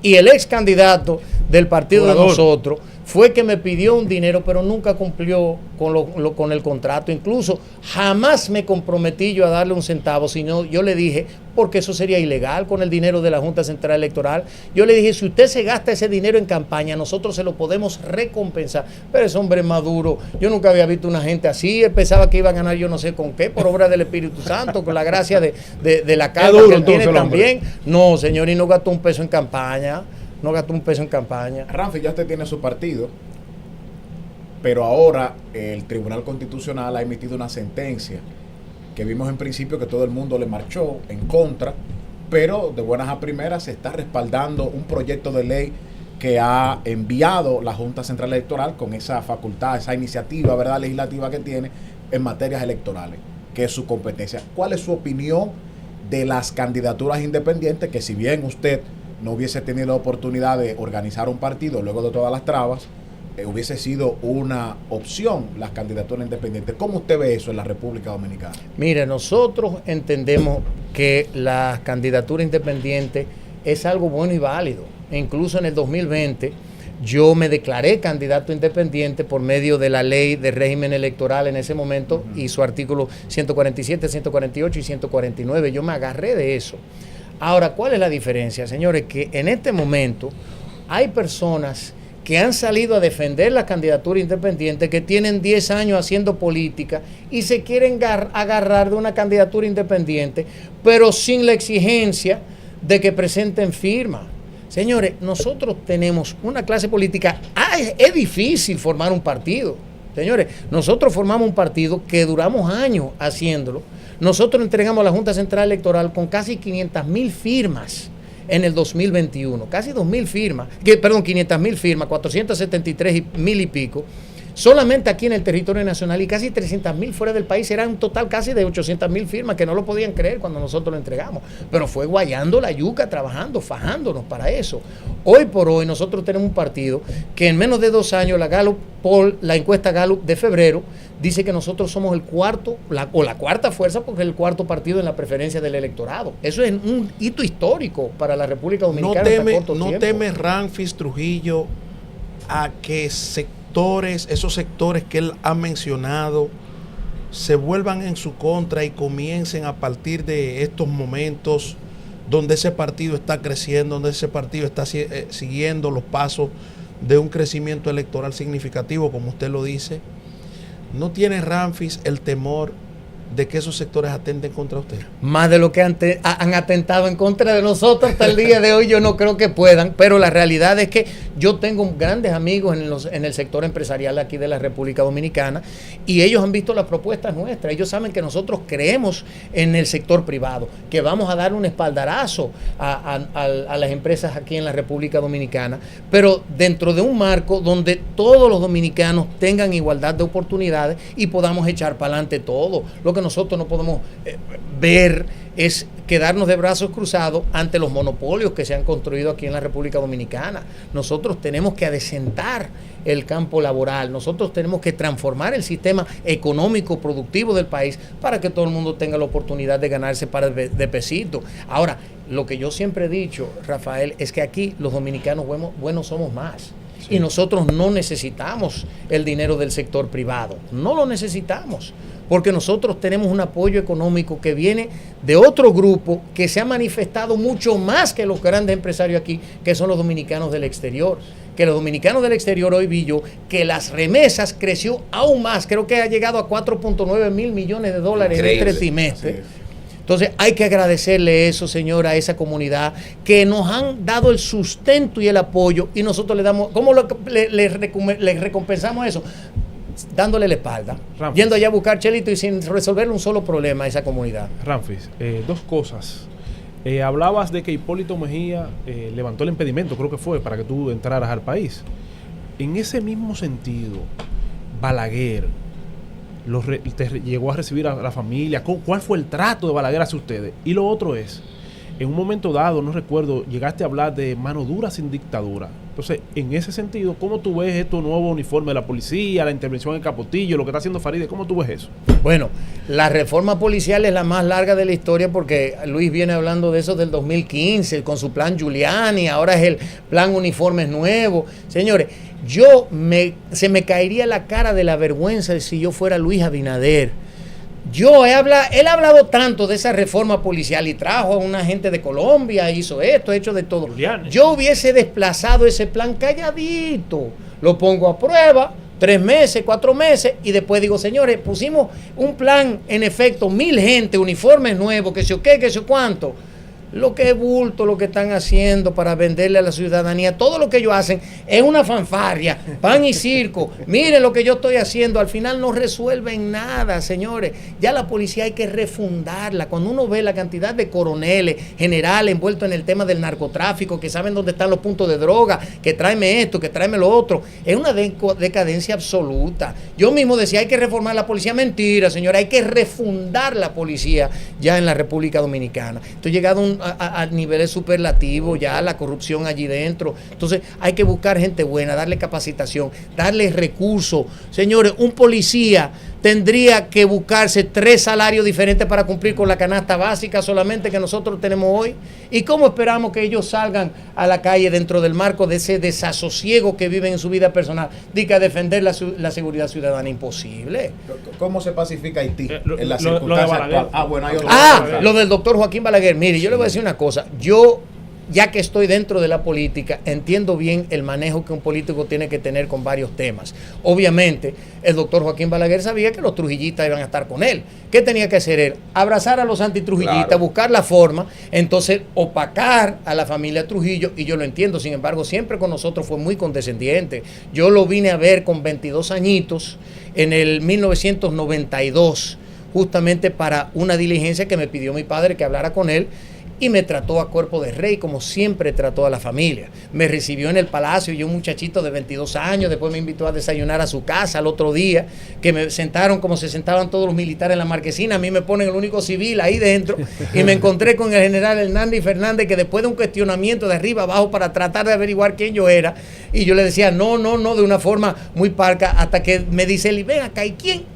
y el ex candidato del partido de nosotros fue que me pidió un dinero, pero nunca cumplió con el contrato. Incluso jamás me comprometí yo a darle un centavo, sino yo le dije, porque eso sería ilegal con el dinero de la Junta Central Electoral. Yo le dije, si usted se gasta ese dinero en campaña, nosotros se lo podemos recompensar. Pero ese hombre es maduro. Yo nunca había visto una gente así. Él pensaba que iba a ganar yo no sé con qué, por obra del Espíritu Santo, con la gracia de la carga que él tiene también. No, señor, y no gastó un peso en campaña. No gastó un peso en campaña. Ramfi, ya usted tiene su partido, pero ahora el Tribunal Constitucional ha emitido una sentencia que vimos en principio que todo el mundo le marchó en contra, pero de buenas a primeras se está respaldando un proyecto de ley que ha enviado la Junta Central Electoral con esa facultad, esa iniciativa, ¿verdad?, legislativa que tiene en materias electorales, que es su competencia. ¿Cuál es su opinión de las candidaturas independientes, que si bien usted no hubiese tenido la oportunidad de organizar un partido luego de todas las trabas, hubiese sido una opción las candidaturas independientes? ¿Cómo usted ve eso en la República Dominicana? Mire, nosotros entendemos que la candidatura independiente es algo bueno y válido. Incluso en el 2020 yo me declaré candidato independiente por medio de la ley de régimen electoral en ese momento y su artículo 147, 148 y 149. Yo me agarré de eso. Ahora, ¿cuál es la diferencia, señores? Que en este momento hay personas que han salido a defender la candidatura independiente, que tienen 10 años haciendo política y se quieren agarrar de una candidatura independiente, pero sin la exigencia de que presenten firma. Señores, nosotros tenemos una clase política. Es difícil formar un partido. Señores, nosotros formamos un partido que duramos años haciéndolo. Nosotros entregamos a la Junta Central Electoral con casi 500,000 firmas en el 2021. Casi 2,000 firmas. 500,000 firmas, 473,000 y pico. Solamente aquí en el territorio nacional, y casi 300,000 fuera del país. Era un total casi de 800,000 firmas que no lo podían creer cuando nosotros lo entregamos. Pero fue guayando la yuca, trabajando, fajándonos para eso. Hoy por hoy nosotros tenemos un partido que en menos de 2 años la encuesta Gallup de febrero dice que nosotros somos el cuarto, la cuarta fuerza, porque es el cuarto partido en la preferencia del electorado. Eso es un hito histórico para la República Dominicana. ¿No teme Ramfis Trujillo a que esos sectores que él ha mencionado se vuelvan en su contra y comiencen a partir de estos momentos donde ese partido está creciendo, donde ese partido está siguiendo los pasos de un crecimiento electoral significativo, como usted lo dice? ¿No tiene Ramfis el temor de que esos sectores atenten contra usted? Más de lo que han atentado en contra de nosotros hasta el día de hoy, yo no creo que puedan, pero la realidad es que yo tengo grandes amigos en el sector empresarial aquí de la República Dominicana, y ellos han visto las propuestas nuestras. Ellos saben que nosotros creemos en el sector privado, que vamos a dar un espaldarazo a las empresas aquí en la República Dominicana, pero dentro de un marco donde todos los dominicanos tengan igualdad de oportunidades y podamos echar para adelante todo. Lo que nosotros no podemos ver es quedarnos de brazos cruzados ante los monopolios que se han construido aquí en la República Dominicana. Nosotros tenemos que adecentar el campo laboral, nosotros tenemos que transformar el sistema económico productivo del país para que todo el mundo tenga la oportunidad de ganarse para de pesito. Ahora, lo que yo siempre he dicho, Rafael, es que aquí los dominicanos buenos somos más. y nosotros no necesitamos el dinero del sector privado, no lo necesitamos, porque nosotros tenemos un apoyo económico que viene de otro grupo que se ha manifestado mucho más que los grandes empresarios aquí, que son los dominicanos del exterior. Que los dominicanos del exterior, hoy vi yo que las remesas creció aún más, creo que ha llegado a 4.9 mil millones de dólares en este trimestre. Entonces hay que agradecerle eso, señora, a esa comunidad que nos han dado el sustento y el apoyo, y nosotros le damos, ¿cómo le recompensamos eso? Dándole la espalda, Ramfis, yendo allá a buscar chelito y sin resolverle un solo problema a esa comunidad. Ramfis, dos cosas. Hablabas de que Hipólito Mejía levantó el impedimento, creo que fue, para que tú entraras al país. En ese mismo sentido, Balaguer te llegó a recibir a la familia. ¿Cuál fue el trato de Balaguer hacia ustedes? Y lo otro es, en un momento dado, no recuerdo, llegaste a hablar de mano dura sin dictadura. Entonces, en ese sentido, ¿cómo tú ves estos nuevos uniformes de la policía, la intervención en Capotillo, lo que está haciendo Farideh? ¿Cómo tú ves eso? Bueno, la reforma policial es la más larga de la historia, porque Luis viene hablando de eso del 2015, con su plan Giuliani, ahora es el plan uniformes nuevos. Señores, se me caería la cara de la vergüenza si yo fuera Luis Abinader. Él ha hablado tanto de esa reforma policial y trajo a una gente de Colombia, hizo esto, hecho de todo. Julián. Yo hubiese desplazado ese plan calladito, lo pongo a prueba, 3 meses, 4 meses, y después digo, señores, pusimos un plan, en efecto, 1000 gente, uniformes nuevos, que sé o qué, que sé cuánto. Lo que es bulto, lo que están haciendo para venderle a la ciudadanía, todo lo que ellos hacen es una fanfarria, pan y circo. Miren lo que yo estoy haciendo, al final no resuelven nada, señores. Ya la policía hay que refundarla. Cuando uno ve la cantidad de coroneles, generales envueltos en el tema del narcotráfico, que saben dónde están los puntos de droga, que tráeme esto, que tráeme lo otro, es una decadencia absoluta. Yo mismo decía, hay que reformar la policía. Mentira, señora, hay que refundar la policía ya en la República Dominicana. Estoy llegado a niveles superlativos, ya la corrupción allí dentro. Entonces hay que buscar gente buena, darle capacitación, darle recursos. Señores, un policía tendría que buscarse 3 salarios diferentes para cumplir con la canasta básica solamente que nosotros tenemos hoy. ¿Y cómo esperamos que ellos salgan a la calle dentro del marco de ese desasosiego que viven en su vida personal? Diga, defender la seguridad ciudadana, imposible. ¿Cómo se pacifica Haití en la lo circunstancia actual? Bueno, hay otro. Lo del doctor Joaquín Balaguer. Mire, yo le voy a decir una cosa. Ya que estoy dentro de la política, entiendo bien el manejo que un político tiene que tener con varios temas. Obviamente, el doctor Joaquín Balaguer sabía que los trujillistas iban a estar con él. ¿Qué tenía que hacer él? Abrazar a los antitrujillistas, claro, buscar la forma, entonces opacar a la familia Trujillo, y yo lo entiendo. Sin embargo, siempre con nosotros fue muy condescendiente. Yo lo vine a ver con 22 añitos en el 1992, justamente para una diligencia que me pidió mi padre que hablara con él, y me trató a cuerpo de rey, como siempre trató a la familia. Me recibió en el palacio, yo un muchachito de 22 años, después me invitó a desayunar a su casa al otro día, que me sentaron como se sentaban todos los militares en la marquesina, a mí me ponen el único civil ahí dentro, y me encontré con el general Hernández Fernández, que después de un cuestionamiento de arriba abajo para tratar de averiguar quién yo era, y yo le decía, no, de una forma muy parca, hasta que me dice él, ven acá, ¿y quién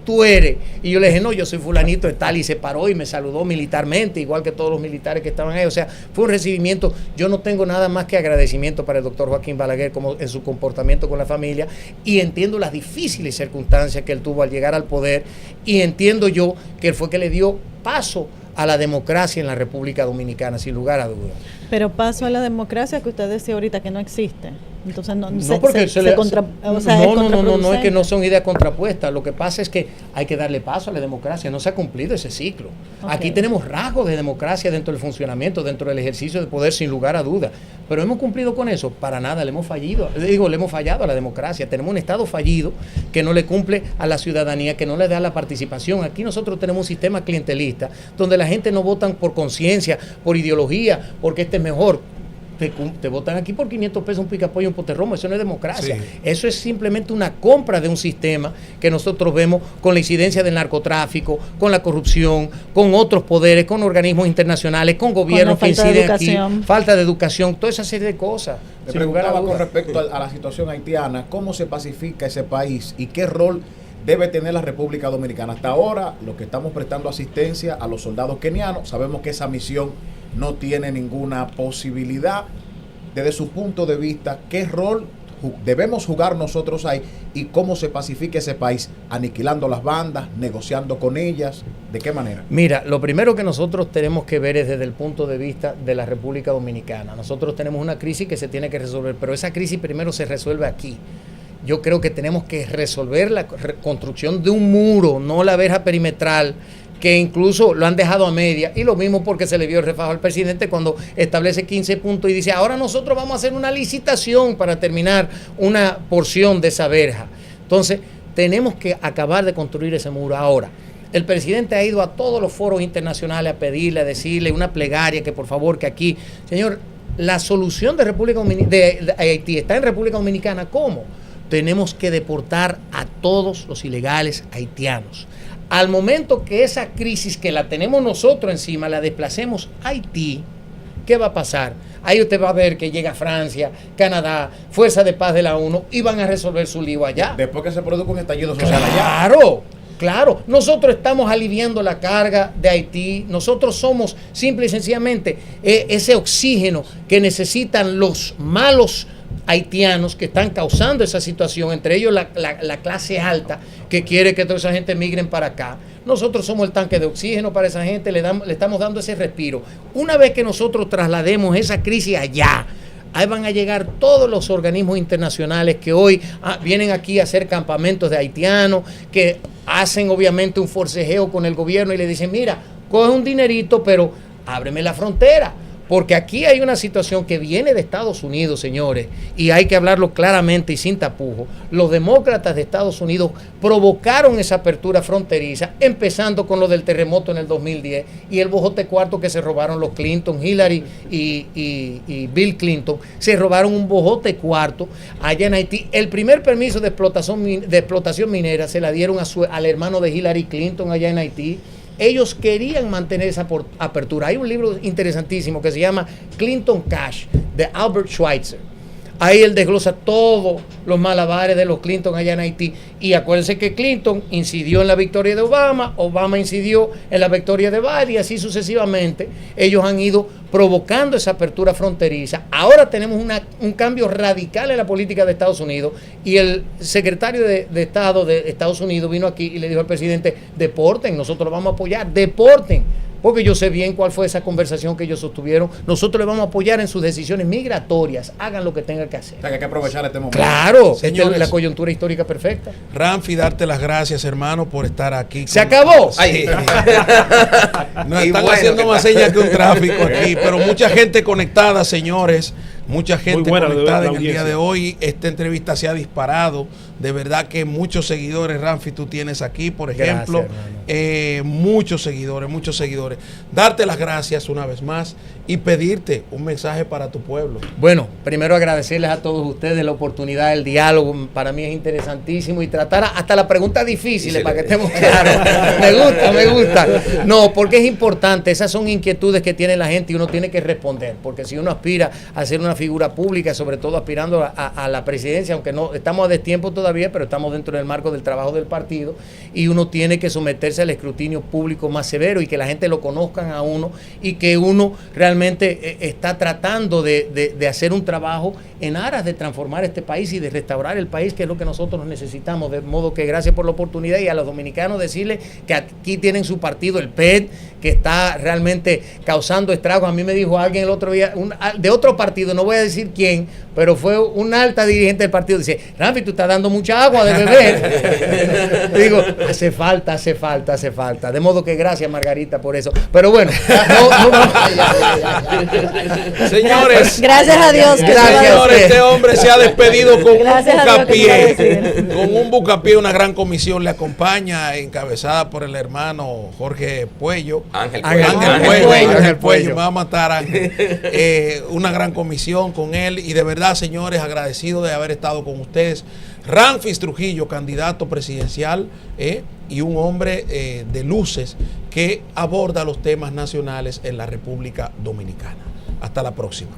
tú eres? Y yo le dije, no, yo soy fulanito de tal, y se paró y me saludó militarmente, igual que todos los militares que estaban ahí. O sea, fue un recibimiento. Yo no tengo nada más que agradecimiento para el doctor Joaquín Balaguer como en su comportamiento con la familia, y entiendo las difíciles circunstancias que él tuvo al llegar al poder, y entiendo yo que él fue que le dio paso a la democracia en la República Dominicana, sin lugar a dudas. Pero paso a la democracia que usted decía ahorita que no existe. Entonces no es que no son ideas contrapuestas. Lo que pasa es que hay que darle paso a la democracia. No se ha cumplido ese ciclo. Okay. Aquí tenemos rasgos de democracia dentro del funcionamiento, dentro del ejercicio de poder, sin lugar a dudas. Pero hemos cumplido con eso. Para nada, le hemos fallado a la democracia. Tenemos un Estado fallido que no le cumple a la ciudadanía, que no le da la participación. Aquí nosotros tenemos un sistema clientelista donde la gente no vota por conciencia, por ideología, porque este es mejor. Te votan aquí por 500 pesos un picapollo y un poterromo. Eso no es democracia. Sí. Eso es simplemente una compra de un sistema que nosotros vemos con la incidencia del narcotráfico, con la corrupción, con otros poderes, con organismos internacionales, con gobiernos que inciden aquí, falta de educación, toda esa serie de cosas. Me preguntaba con respecto a la situación haitiana, ¿cómo se pacifica ese país y qué rol debe tener la República Dominicana? Hasta ahora, lo que estamos prestando asistencia a los soldados kenianos, sabemos que esa misión no tiene ninguna posibilidad. Desde su punto de vista, ¿qué rol debemos jugar nosotros ahí y cómo se pacifica ese país, aniquilando las bandas, negociando con ellas, ¿de qué manera? Mira, lo primero que nosotros tenemos que ver es desde el punto de vista de la República Dominicana. Nosotros tenemos una crisis que se tiene que resolver, pero esa crisis primero se resuelve aquí. Yo creo que tenemos que resolver la construcción de un muro, no la verja perimetral, que incluso lo han dejado a media, y lo mismo porque se le vio el refajo al presidente cuando establece 15 puntos y dice, ahora nosotros vamos a hacer una licitación para terminar una porción de esa verja. Entonces, tenemos que acabar de construir ese muro. Ahora, el presidente ha ido a todos los foros internacionales a pedirle, a decirle una plegaria que por favor, que aquí, señor, la solución de Haití está en República Dominicana. ¿Cómo? Tenemos que deportar a todos los ilegales haitianos. Al momento que esa crisis que la tenemos nosotros encima, la desplacemos a Haití, ¿qué va a pasar? Ahí usted va a ver que llega Francia, Canadá, Fuerza de Paz de la ONU y van a resolver su lío allá. Después que se produzca un estallido social allá. Claro, claro. Nosotros estamos aliviando la carga de Haití. Nosotros somos simple y sencillamente ese oxígeno que necesitan los malos haitianos que están causando esa situación, entre ellos la clase alta que quiere que toda esa gente migren para acá. Nosotros somos el tanque de oxígeno para esa gente, le estamos dando ese respiro. Una vez que nosotros traslademos esa crisis allá, ahí van a llegar todos los organismos internacionales que hoy vienen aquí a hacer campamentos de haitianos, que hacen obviamente un forcejeo con el gobierno y le dicen, mira, coge un dinerito, pero ábreme la frontera. Porque aquí hay una situación que viene de Estados Unidos, señores, y hay que hablarlo claramente y sin tapujos. Los demócratas de Estados Unidos provocaron esa apertura fronteriza, empezando con lo del terremoto en el 2010 y el bojote cuarto que se robaron los Clinton, Hillary y Bill Clinton. Se robaron un bojote cuarto allá en Haití. El primer permiso de explotación minera se la dieron al hermano de Hillary Clinton allá en Haití. Ellos querían mantener esa apertura. Hay un libro interesantísimo que se llama Clinton Cash, de Albert Schweitzer. Ahí él desglosa todos los malabares de los Clinton allá en Haití. Y acuérdense que Clinton incidió en la victoria de Obama, Obama incidió en la victoria de Biden, y así sucesivamente. Ellos han ido provocando esa apertura fronteriza. Ahora tenemos un cambio radical en la política de Estados Unidos, y el secretario de Estado de Estados Unidos vino aquí y le dijo al presidente, deporten, nosotros lo vamos a apoyar, deporten. Porque yo sé bien cuál fue esa conversación que ellos sostuvieron. Nosotros le vamos a apoyar en sus decisiones migratorias. Hagan lo que tengan que hacer. O sea, que hay que aprovechar este momento. Claro, esta es la coyuntura histórica perfecta. Ramfi, darte las gracias, hermano, por estar aquí. ¿Se acabó? Sí. Nos están haciendo más señas que un tráfico aquí, pero mucha gente conectada, señores. Mucha gente conectada en el día de hoy. Esta entrevista se ha disparado. De verdad que muchos seguidores, Ramfi, tú tienes aquí, por ejemplo. Muchos seguidores. Darte las gracias una vez más y pedirte un mensaje para tu pueblo. Bueno, primero agradecerles a todos ustedes la oportunidad del diálogo. Para mí es interesantísimo y tratar hasta las preguntas difíciles para que estemos claros. Me gusta. No, porque es importante. Esas son inquietudes que tiene la gente y uno tiene que responder. Porque si uno aspira a ser una figura pública, sobre todo aspirando a la presidencia, aunque no estamos a destiempo todavía, pero estamos dentro del marco del trabajo del partido, y uno tiene que someterse al escrutinio público más severo y que la gente lo conozcan a uno, y que uno realmente está tratando de hacer un trabajo en aras de transformar este país y de restaurar el país, que es lo que nosotros necesitamos. De modo que gracias por la oportunidad, y a los dominicanos decirles que aquí tienen su partido, el PET, que está realmente causando estragos. A mí me dijo alguien el otro día, de otro partido, no voy a decir quién, pero fue una alta dirigente del partido, dice, Ramfi, tú estás dando mucha agua de beber. Digo, hace falta. De modo que gracias, Margarita, por eso. Pero bueno, señores, gracias a Dios. Señores, este hombre se ha despedido con un bucapié. Una gran comisión le acompaña, encabezada por el hermano Jorge Puello. Ángel Puello. Me va a matar Ángel. Una gran comisión con él, y de verdad, señores, agradecido de haber estado con ustedes. Ramfis Trujillo, candidato presidencial, y un hombre de luces que aborda los temas nacionales en la República Dominicana. Hasta la próxima.